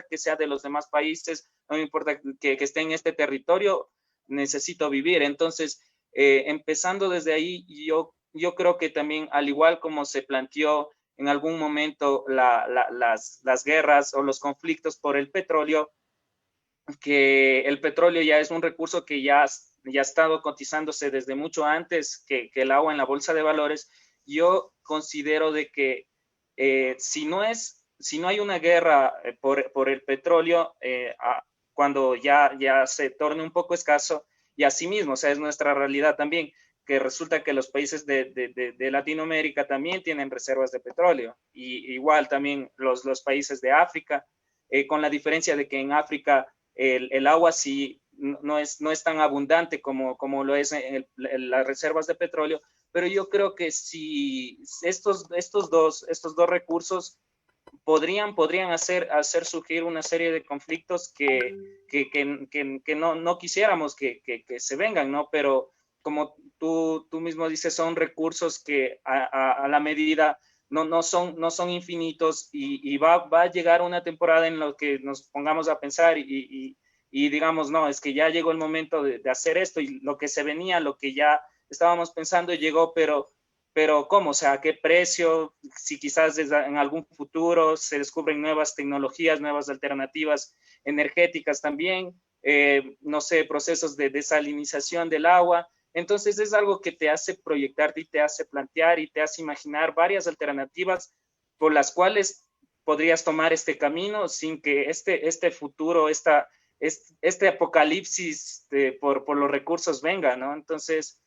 que sea de los demás países, no me importa que esté en este territorio, necesito vivir. Entonces, empezando desde ahí, yo creo que también, al igual como se planteó en algún momento las guerras o los conflictos por el petróleo, que el petróleo ya es un recurso que ya ha estado cotizándose desde mucho antes que el agua en la bolsa de valores, yo considero de que si no hay una guerra por el petróleo, cuando ya se torne un poco escaso, y asimismo, o sea, es nuestra realidad también, que resulta que los países de Latinoamérica también tienen reservas de petróleo, y igual también los países de África, con la diferencia de que en África el agua sí no es tan abundante como lo es en las reservas de petróleo, pero yo creo que si estos dos recursos podrían hacer surgir una serie de conflictos que no quisiéramos que se vengan, ¿no? Pero como tú mismo dices, son recursos que a la medida no son infinitos y va a llegar una temporada en la que nos pongamos a pensar y digamos, no, es que ya llegó el momento de hacer esto y lo que se venía, lo que ya estábamos pensando llegó, pero ¿cómo? O sea, ¿a qué precio? Si quizás en algún futuro se descubren nuevas tecnologías, nuevas alternativas energéticas también, no sé, procesos de desalinización del agua. Entonces es algo que te hace proyectarte y te hace plantear y te hace imaginar varias alternativas por las cuales podrías tomar este camino sin que este futuro, este apocalipsis por los recursos venga, ¿no? Entonces,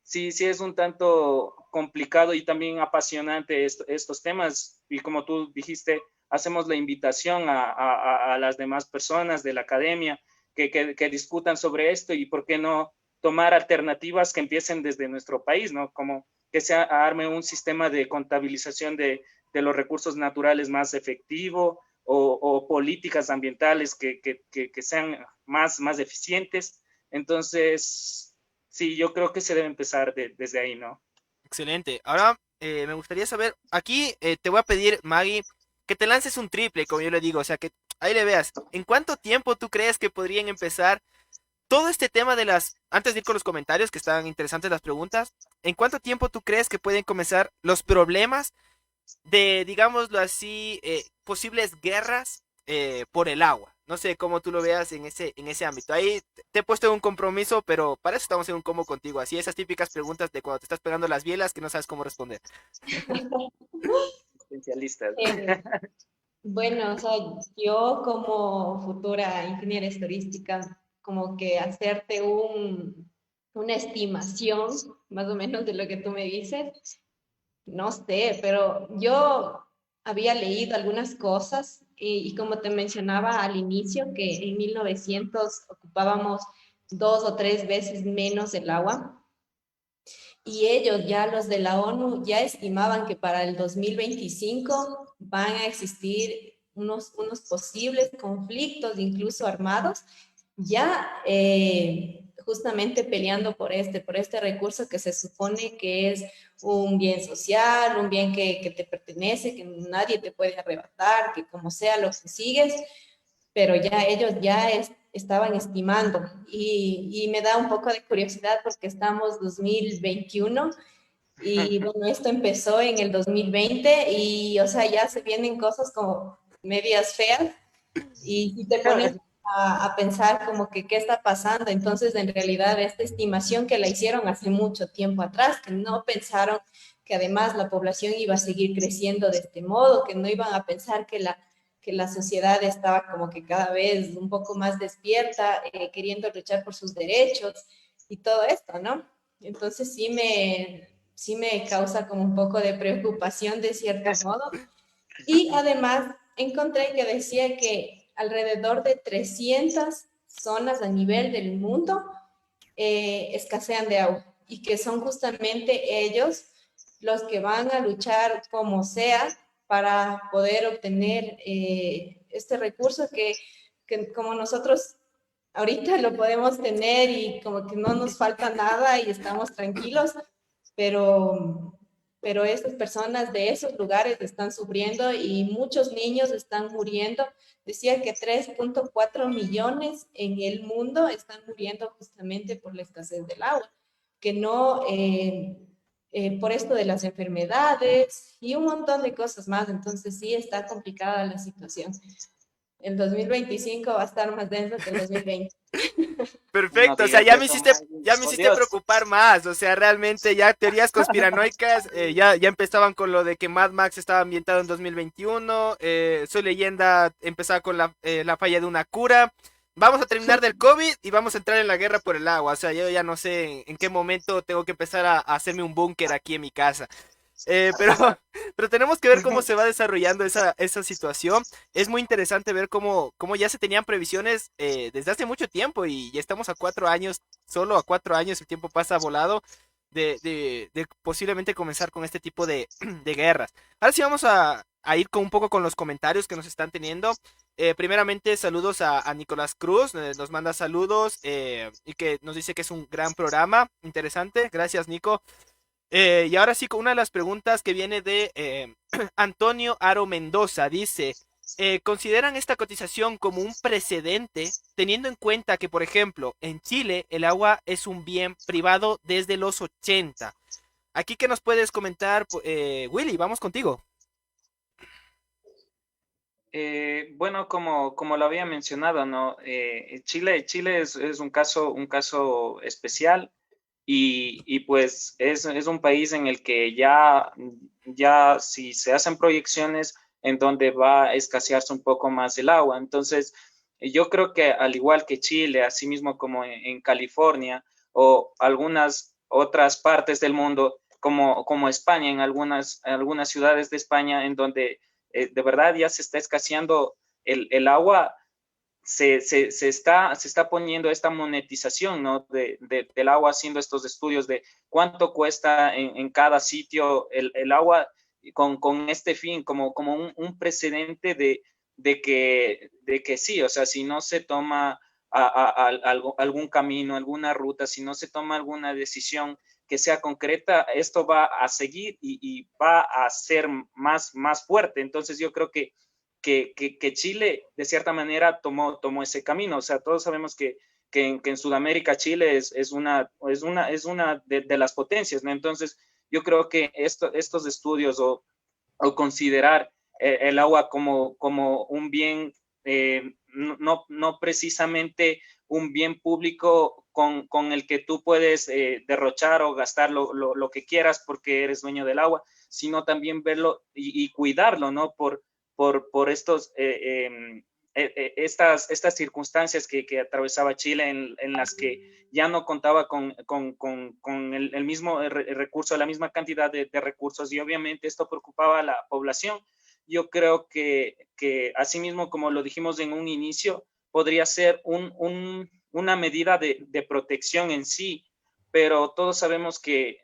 sí es un tanto complicado y también apasionante estos temas. Y como tú dijiste, hacemos la invitación a las demás personas de la academia que discutan sobre esto y por qué no tomar alternativas que empiecen desde nuestro país, ¿no? Como que se arme un sistema de contabilización de los recursos naturales más efectivo o políticas ambientales que sean más eficientes. Entonces, sí, yo creo que se debe empezar desde ahí, ¿no? Excelente. Ahora me gustaría saber, aquí te voy a pedir, Maggie, que te lances un triple, como yo le digo, o sea, que ahí le veas. ¿En cuánto tiempo tú crees que podrían empezar todo este tema de antes de ir con los comentarios, que están interesantes las preguntas, ¿en cuánto tiempo tú crees que pueden comenzar los problemas de, digámoslo así, posibles guerras por el agua? No sé cómo tú lo veas en ese ámbito. Ahí te he puesto un compromiso, pero para eso estamos en un combo contigo. Así esas típicas preguntas de cuando te estás pegando las bielas que no sabes cómo responder. Especialistas. Eh, bueno, o sea, yo como futura ingeniera estadística, como que hacerte una estimación más o menos de lo que tú me dices, no sé, pero yo había leído algunas cosas y como te mencionaba al inicio, que en 1900 ocupábamos 2 o 3 veces menos el agua y ellos ya, los de la ONU, ya estimaban que para el 2025 van a existir unos posibles conflictos, incluso armados, ya justamente peleando por este recurso que se supone que es un bien social, un bien que te pertenece, que nadie te puede arrebatar, que como sea lo consigues, pero ya ellos ya estaban estimando y me da un poco de curiosidad porque estamos 2021 y bueno, esto empezó en el 2020 y o sea, ya se vienen cosas como medias feas y te pones a pensar como que qué está pasando. Entonces, en realidad, esta estimación que la hicieron hace mucho tiempo atrás, que no pensaron que además la población iba a seguir creciendo de este modo, que no iban a pensar que la sociedad estaba como que cada vez un poco más despierta, queriendo luchar por sus derechos y todo esto, ¿no? Entonces sí me causa como un poco de preocupación de cierto modo. Y además encontré que decía que alrededor de 300 zonas a nivel del mundo escasean de agua y que son justamente ellos los que van a luchar como sea para poder obtener este recurso que como nosotros ahorita lo podemos tener y como que no nos falta nada y estamos tranquilos, pero, pero estas personas de esos lugares están sufriendo y muchos niños están muriendo. Decía que 3.4 millones en el mundo están muriendo justamente por la escasez del agua, que no por esto de las enfermedades y un montón de cosas más. Entonces sí está complicada la situación. El 2025 va a estar más denso que el 2020. No Perfecto, o sea, digas eso, Maggie, ya me por hiciste Dios. preocupar más, o sea, realmente ya teorías conspiranoicas, ya empezaban con lo de que Mad Max estaba ambientado en 2021, Soy Leyenda empezaba con la falla de una cura, vamos a terminar del COVID y vamos a entrar en la guerra por el agua, o sea, yo ya no sé en qué momento tengo que empezar a hacerme un búnker aquí en mi casa. Pero, pero tenemos que ver cómo se va desarrollando esa situación. Es muy interesante ver cómo ya se tenían previsiones desde hace mucho tiempo y ya estamos a 4 años, solo a 4 años, el tiempo pasa volado de posiblemente comenzar con este tipo de guerras. Ahora sí vamos a ir con un poco con los comentarios que nos están teniendo. Primeramente, saludos a Nicolás Cruz, nos manda saludos y que nos dice que es un gran programa, interesante. Gracias, Nico. Y ahora sí, con una de las preguntas que viene de Antonio Aro Mendoza, dice, ¿consideran esta cotización como un precedente, teniendo en cuenta que, por ejemplo, en Chile el agua es un bien privado desde los 80? Aquí que nos puedes comentar, Willy, vamos contigo. Bueno, como lo había mencionado, ¿no? Chile es un caso especial y pues es un país en el que ya si se hacen proyecciones en donde va a escasearse un poco más el agua. Entonces, yo creo que al igual que Chile, así mismo como en California o algunas otras partes del mundo, como España, en algunas ciudades de España, en donde de verdad ya se está escaseando el agua, se está poniendo esta monetización, ¿no? Del agua, haciendo estos estudios de cuánto cuesta en cada sitio el agua con este fin, como un precedente de que sí, o sea, si no se toma algún camino, alguna ruta, si no se toma alguna decisión que sea concreta, esto va a seguir y va a ser más fuerte. Entonces yo creo que Chile de cierta manera tomó ese camino. O sea, todos sabemos que que en Sudamérica Chile es una de las potencias, ¿no? Entonces, yo creo que estos estudios o considerar el agua como un bien, no precisamente un bien público con el que tú puedes derrochar o gastar lo que quieras porque eres dueño del agua, sino también verlo y cuidarlo, ¿no? Por estas circunstancias que atravesaba Chile en las que ya no contaba con el mismo recurso, la misma cantidad de recursos, y obviamente esto preocupaba a la población. Yo creo que asimismo, como lo dijimos en un inicio, podría ser una medida de protección en sí, pero todos sabemos que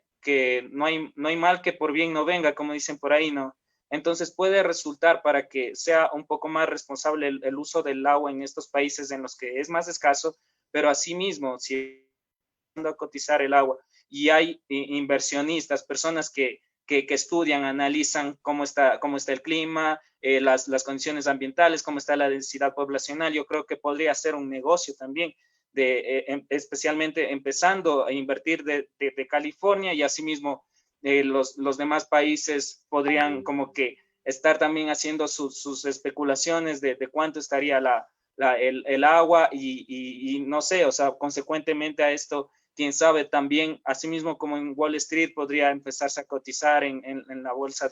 no hay mal que por bien no venga, como dicen por ahí, ¿no? Entonces puede resultar, para que sea un poco más responsable el uso del agua en estos países en los que es más escaso, pero asimismo, si a cotizar el agua y hay inversionistas, personas que estudian, analizan cómo está el clima, las condiciones ambientales, cómo está la densidad poblacional, yo creo que podría ser un negocio también, especialmente empezando a invertir de California, y asimismo los demás países podrían como que estar también haciendo sus especulaciones de cuánto estaría el agua y no sé, o sea, consecuentemente a esto, quién sabe, también, asimismo como en Wall Street, podría empezarse a cotizar en la bolsa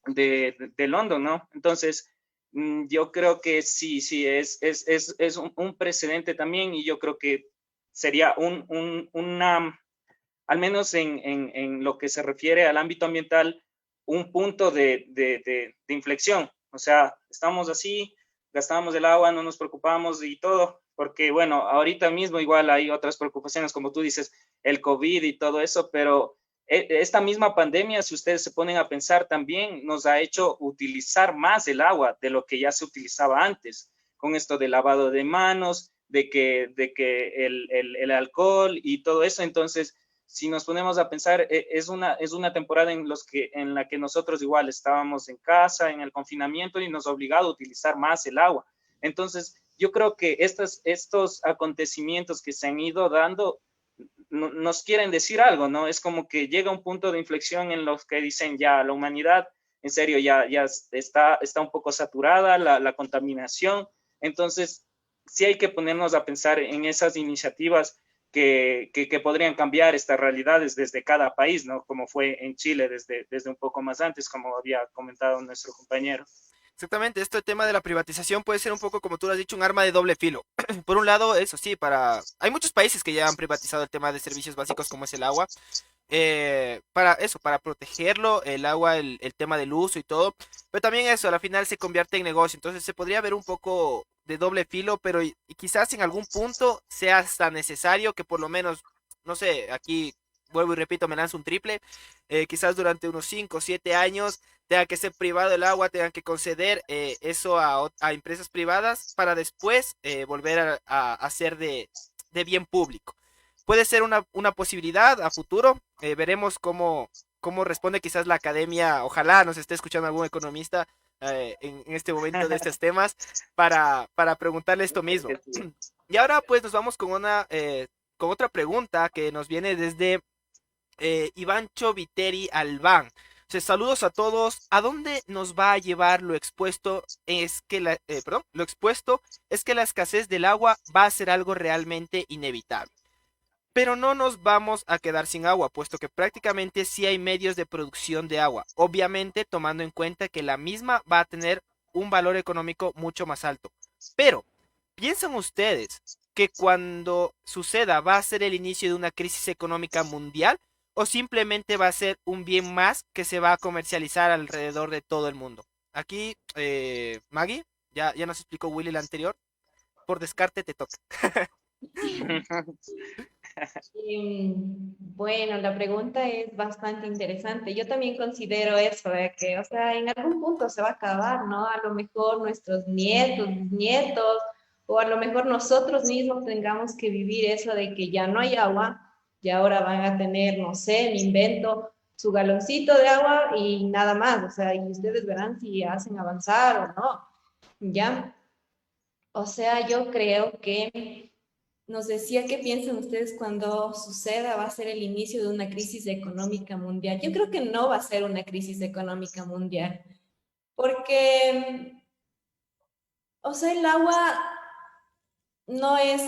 de London, ¿no? Entonces, yo creo que sí, es un precedente también, y yo creo que sería una, al menos en lo que se refiere al ámbito ambiental, un punto de inflexión. O sea, estamos así, gastamos el agua, no nos preocupamos y todo, porque bueno, ahorita mismo igual hay otras preocupaciones, como tú dices, el COVID y todo eso, pero esta misma pandemia, si ustedes se ponen a pensar, también nos ha hecho utilizar más el agua de lo que ya se utilizaba antes, con esto de lavado de manos, de que el alcohol y todo eso. Entonces, si nos ponemos a pensar, es una temporada en la que nosotros igual estábamos en casa, en el confinamiento, y nos ha obligado a utilizar más el agua. Entonces, yo creo que estos acontecimientos que se han ido dando nos quieren decir algo, ¿no? Es como que llega un punto de inflexión en los que dicen, ya, la humanidad, en serio, ya está un poco saturada, la contaminación. Entonces, sí hay que ponernos a pensar en esas iniciativas que podrían cambiar estas realidades desde cada país, ¿no? Como fue en Chile desde un poco más antes, como había comentado nuestro compañero. Exactamente, este tema de la privatización puede ser un poco, como tú lo has dicho, un arma de doble filo. Por un lado, eso sí, hay muchos países que ya han privatizado el tema de servicios básicos como es el agua, para eso, para protegerlo, el agua, el tema del uso y todo, pero también eso, a la final se convierte en negocio, entonces se podría ver un poco de doble filo, pero y quizás en algún punto sea hasta necesario que por lo menos, no sé, aquí vuelvo y repito, me lanzo un triple, quizás durante unos 5 o 7 años tenga que ser privado el agua, tengan que conceder eso a empresas privadas para después volver a hacer de bien público. Puede ser una posibilidad a futuro. Veremos cómo responde quizás la academia. Ojalá nos esté escuchando algún economista en este momento de estos temas para preguntarle esto mismo. Y ahora pues nos vamos con otra pregunta que nos viene desde Ivancho Viteri Albán. O sea, saludos a todos. ¿A dónde nos va a llevar lo expuesto? Lo expuesto es que la escasez del agua va a ser algo realmente inevitable. Pero no nos vamos a quedar sin agua, puesto que prácticamente sí hay medios de producción de agua, obviamente tomando en cuenta que la misma va a tener un valor económico mucho más alto. Pero, ¿piensan ustedes que cuando suceda va a ser el inicio de una crisis económica mundial o simplemente va a ser un bien más que se va a comercializar alrededor de todo el mundo? Aquí, Maggie, ya nos explicó Willy la anterior. Por descarte te toca. Bueno, la pregunta es bastante interesante. Yo también considero eso, de que, o sea, en algún punto se va a acabar, ¿no? A lo mejor nuestros nietos, nietos, o a lo mejor nosotros mismos tengamos que vivir eso de que ya no hay agua y ahora van a tener, no sé, me invento, su galoncito de agua y nada más, o sea, y ustedes verán si hacen avanzar o no, ¿ya? O sea, yo creo que nos decía qué piensan ustedes cuando suceda, va a ser el inicio de una crisis económica mundial. Yo creo que no va a ser una crisis económica mundial, porque, o sea, el agua no es,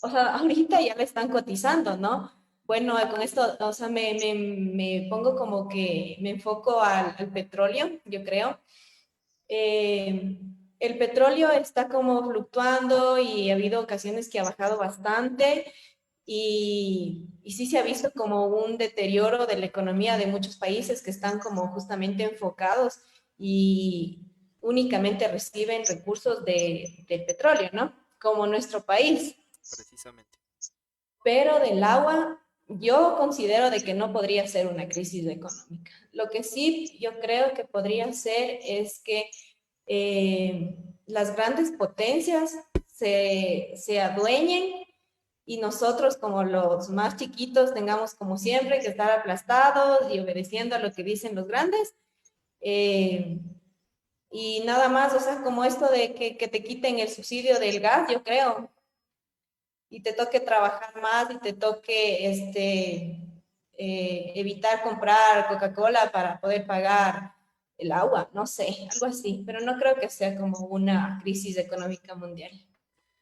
o sea, ahorita ya le están cotizando, ¿no? Bueno, con esto, o sea, me pongo como que me enfoco al petróleo, yo creo. Eh, el petróleo está como fluctuando y ha habido ocasiones que ha bajado bastante y sí se ha visto como un deterioro de la economía de muchos países que están como justamente enfocados y únicamente reciben recursos del petróleo, ¿no? Como nuestro país. precisamente. Pero del agua, yo considero de que no podría ser una crisis económica. Lo que sí yo creo que podría ser es que las grandes potencias se adueñen y nosotros como los más chiquitos tengamos como siempre que estar aplastados y obedeciendo a lo que dicen los grandes. Eh, y nada más, o sea, como esto de que te quiten el subsidio del gas, yo creo, y te toque trabajar más y te toque evitar comprar Coca-Cola para poder pagar el agua, no sé, algo así, pero no creo que sea como una crisis económica mundial.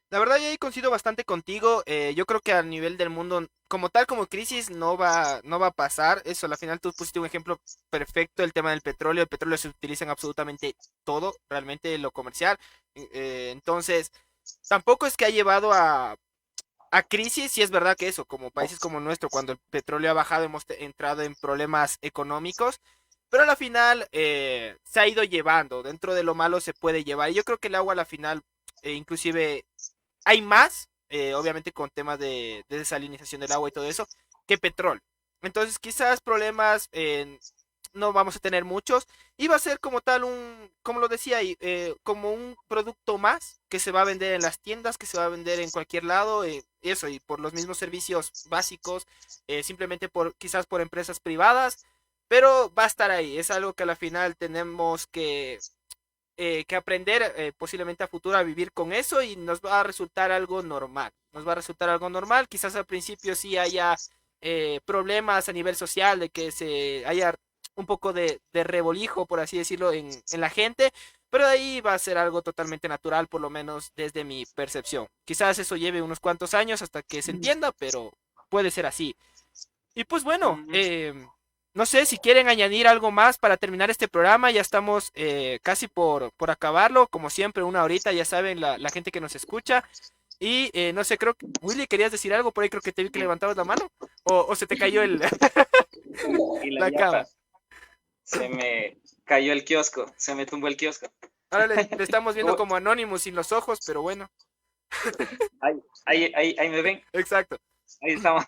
La verdad, yo ahí coincido bastante contigo. Yo creo que a nivel del mundo, como tal, como crisis, no va a pasar. Eso, al final tú pusiste un ejemplo perfecto, el tema del petróleo. El petróleo se utiliza en absolutamente todo, realmente lo comercial. Entonces, tampoco es que ha llevado a crisis, y es verdad que eso, como países como el nuestro, cuando el petróleo ha bajado, hemos entrado en problemas económicos. Pero a la final se ha ido llevando. Dentro de lo malo se puede llevar. Y yo creo que el agua a la final, inclusive hay más, obviamente con temas de desalinización del agua y todo eso, que petróleo. Entonces quizás problemas no vamos a tener muchos y va a ser como tal como lo decía, como un producto más que se va a vender en las tiendas, que se va a vender en cualquier lado, eso, y por los mismos servicios básicos, simplemente quizás por empresas privadas, pero va a estar ahí, es algo que a la final tenemos que aprender posiblemente a futuro a vivir con eso y nos va a resultar algo normal. Nos va a resultar algo normal. Quizás al principio sí haya problemas a nivel social, de que se haya un poco de rebolijo, por así decirlo, en la gente, pero de ahí va a ser algo totalmente natural, por lo menos desde mi percepción. Quizás eso lleve unos cuantos años hasta que se entienda, pero puede ser así. Y pues bueno, no sé si quieren añadir algo más para terminar este programa. Ya estamos casi por acabarlo. Como siempre, una horita, ya saben, la gente que nos escucha. Y no sé, creo que Willy, ¿querías decir algo? Por ahí creo que te vi que levantabas la mano. O se te cayó Y la la cama. yapa, se me cayó el kiosco, se me tumbó el kiosco. Ahora le estamos viendo como Anonymous sin los ojos, pero bueno. Ahí me ven. Exacto. Ahí estamos.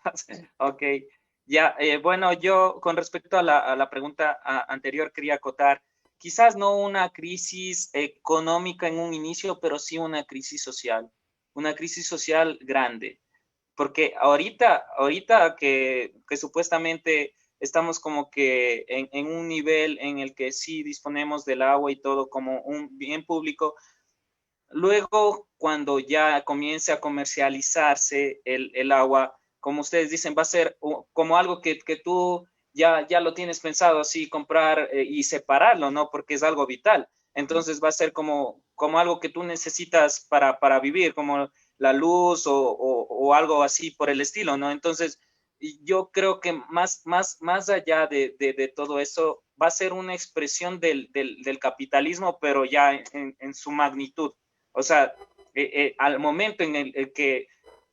Ok. Ya, bueno, yo con respecto a la pregunta anterior quería acotar, quizás no una crisis económica en un inicio, pero sí una crisis social grande, porque ahorita que supuestamente estamos como que en un nivel en el que sí disponemos del agua y todo como un bien público. Luego, cuando ya comience a comercializarse el agua, como ustedes dicen, va a ser como algo que tú ya lo tienes pensado así, comprar y separarlo, ¿no? Porque es algo vital. Entonces va a ser como algo que tú necesitas para vivir, como la luz o algo así por el estilo, ¿no? Entonces, yo creo que más allá de todo eso, va a ser una expresión del capitalismo, pero ya en su magnitud. O sea, al momento en el que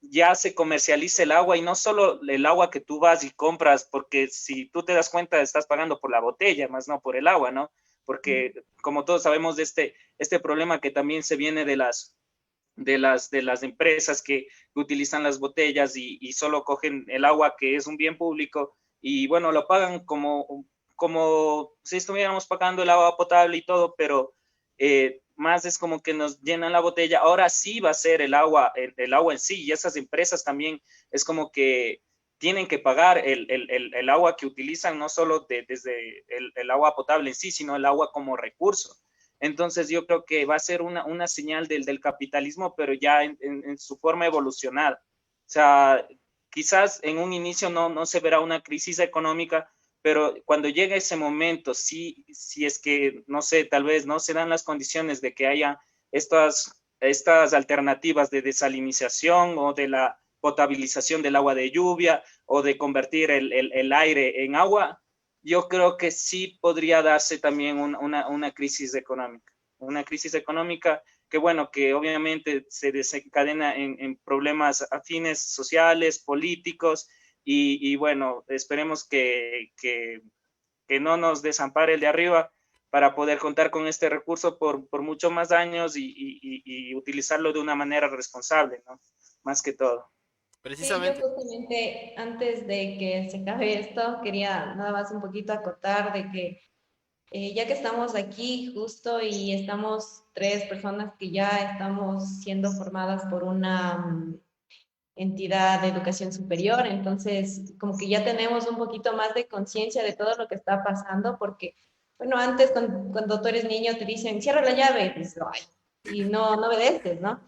ya se comercializa el agua y no solo el agua que tú vas y compras, porque si tú te das cuenta estás pagando por la botella, más no por el agua, ¿no? Porque como todos sabemos de este problema que también se viene de las empresas que utilizan las botellas y solo cogen el agua que es un bien público y bueno, lo pagan como si estuviéramos pagando el agua potable y todo, pero más es como que nos llenan la botella. Ahora sí va a ser el agua en sí, y esas empresas también es como que tienen que pagar el agua que utilizan, no solo desde el agua potable en sí, sino el agua como recurso. Entonces yo creo que va a ser una señal del capitalismo, pero ya en su forma evolucionada. O sea, quizás en un inicio no se verá una crisis económica, pero cuando llegue ese momento, si es que, no sé, tal vez no se dan las condiciones de que haya estas alternativas de desalinización o de la potabilización del agua de lluvia o de convertir el aire en agua, yo creo que sí podría darse también una crisis económica. Una crisis económica que, bueno, que obviamente se desencadena en problemas afines sociales, políticos, y bueno, esperemos que no nos desampare el de arriba para poder contar con este recurso por muchos más años y utilizarlo de una manera responsable, ¿no? Más que todo. Sí, yo Precisamente. justamente antes de que se acabe esto, quería nada más un poquito acotar de que ya que estamos aquí justo y estamos tres personas que ya estamos siendo formadas por una entidad de educación superior, entonces como que ya tenemos un poquito más de conciencia de todo lo que está pasando, porque, bueno, antes cuando tú eres niño te dicen, cierra la llave, y dices, "Ay", y no obedeces, ¿no?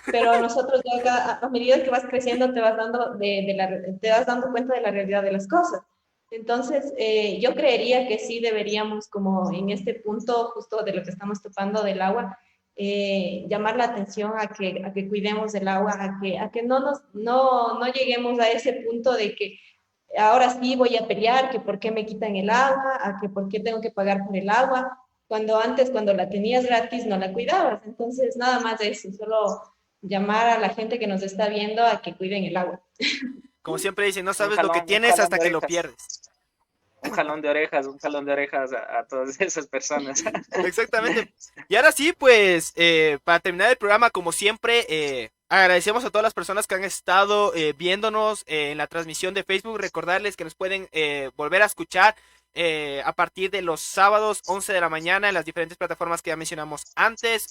Pero nosotros ya a medida que vas creciendo te vas dando, te vas dando cuenta de la realidad de las cosas. Entonces, yo creería que sí deberíamos, como en este punto justo de lo que estamos topando del agua, llamar la atención a que cuidemos el agua, a que no lleguemos a ese punto de que ahora sí voy a pelear, que por qué me quitan el agua, a que por qué tengo que pagar por el agua, cuando antes, cuando la tenías gratis, no la cuidabas. Entonces, nada más de eso, solo llamar a la gente que nos está viendo a que cuiden el agua. Como siempre dicen, no Un sabes lo que jalón, un tienes jalón hasta de que lo orejas. pierdes. Un jalón de orejas a todas esas personas. Exactamente. Y ahora sí, pues, para terminar el programa, como siempre, agradecemos a todas las personas que han estado viéndonos en la transmisión de Facebook. Recordarles que nos pueden volver a escuchar a partir de los sábados 11 de la mañana en las diferentes plataformas que ya mencionamos antes.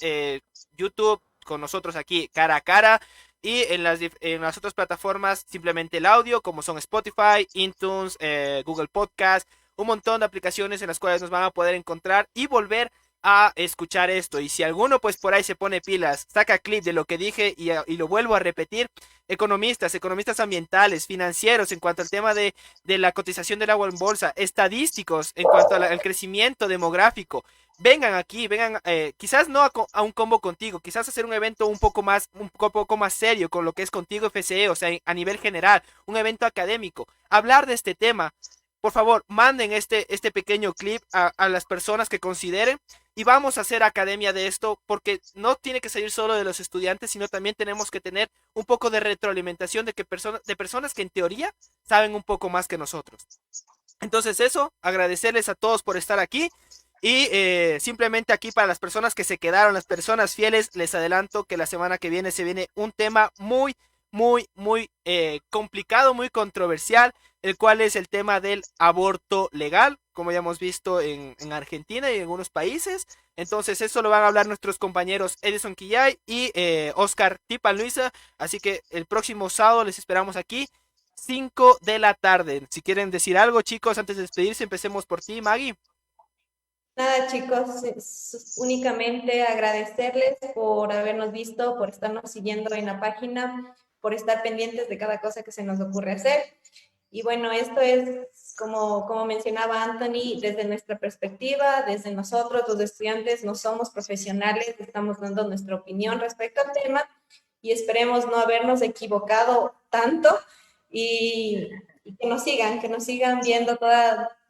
YouTube con nosotros aquí cara a cara. Y en las otras plataformas simplemente el audio, como son Spotify, iTunes, Google Podcast, un montón de aplicaciones en las cuales nos van a poder encontrar y volver a escuchar esto. Y si alguno pues por ahí se pone pilas, saca clip de lo que dije y lo vuelvo a repetir, economistas ambientales, financieros en cuanto al tema de la cotización del agua en bolsa, estadísticos en cuanto al crecimiento demográfico, vengan aquí, vengan, quizás no a un combo contigo, quizás hacer un evento un poco más serio con lo que es Contigo FCE, o sea, a nivel general, un evento académico, hablar de este tema. Por favor, manden este pequeño clip a las personas que consideren y vamos a hacer academia de esto porque no tiene que salir solo de los estudiantes, sino también tenemos que tener un poco de retroalimentación de personas que en teoría saben un poco más que nosotros. Entonces eso, agradecerles a todos por estar aquí y simplemente aquí para las personas que se quedaron, las personas fieles, les adelanto que la semana que viene se viene un tema muy complicado, muy controversial, el cual es el tema del aborto legal, como ya hemos visto en Argentina y en algunos países. Entonces eso lo van a hablar nuestros compañeros Edison Quillay y Oscar Tipa Luisa. Así que el próximo sábado les esperamos aquí, 5 de la tarde. Si quieren decir algo, chicos, antes de despedirse, empecemos por ti, Maggie. Nada, chicos, únicamente agradecerles por habernos visto, por estarnos siguiendo en la página, por estar pendientes de cada cosa que se nos ocurre hacer. Y bueno, esto es, como mencionaba Anthony, desde nuestra perspectiva, desde nosotros, los estudiantes, no somos profesionales, estamos dando nuestra opinión respecto al tema y esperemos no habernos equivocado tanto y que nos sigan viendo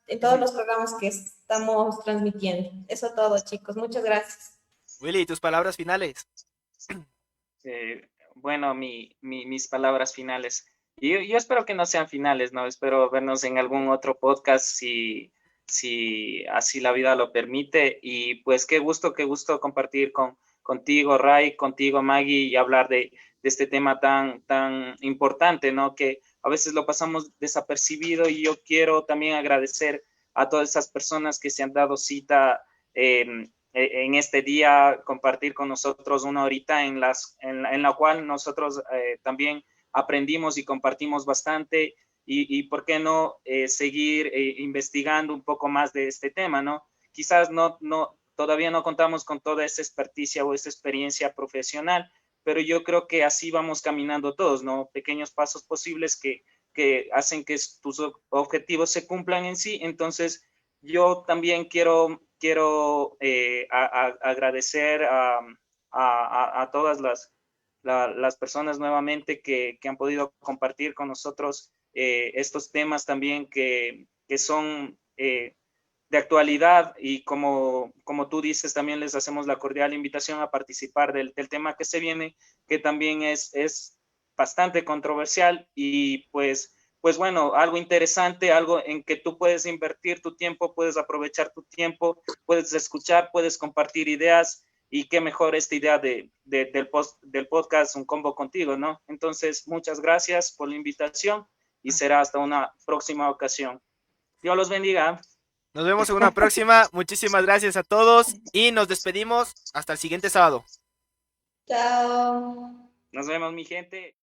en todos los programas que estamos transmitiendo. Eso todo, chicos. Muchas gracias. Willy, tus palabras finales. Bueno, mis palabras finales. Yo espero que no sean finales, ¿no? Espero vernos en algún otro podcast si así la vida lo permite. Y pues qué gusto compartir contigo, Ray, contigo, Maggie, y hablar de este tema tan importante, ¿no? Que a veces lo pasamos desapercibido y yo quiero también agradecer a todas esas personas que se han dado cita en este día, compartir con nosotros una horita en la cual nosotros también aprendimos y compartimos bastante y por qué no seguir investigando un poco más de este tema, ¿no? Quizás no todavía no contamos con toda esa experticia o esa experiencia profesional, pero yo creo que así vamos caminando todos, ¿no? Pequeños pasos posibles que hacen que tus objetivos se cumplan en sí. Entonces, yo también quiero agradecer a todas las personas nuevamente que han podido compartir con nosotros estos temas también que son de actualidad, y como tú dices, también les hacemos la cordial invitación a participar del tema que se viene, que también es bastante controversial y pues bueno, algo interesante, algo en que tú puedes invertir tu tiempo, puedes aprovechar tu tiempo, puedes escuchar, puedes compartir ideas, y qué mejor esta idea del podcast Un Combo Contigo, ¿no? Entonces, muchas gracias por la invitación y será hasta una próxima ocasión. Dios los bendiga. Nos vemos en una próxima. Muchísimas gracias a todos y nos despedimos hasta el siguiente sábado. Chao. Nos vemos, mi gente.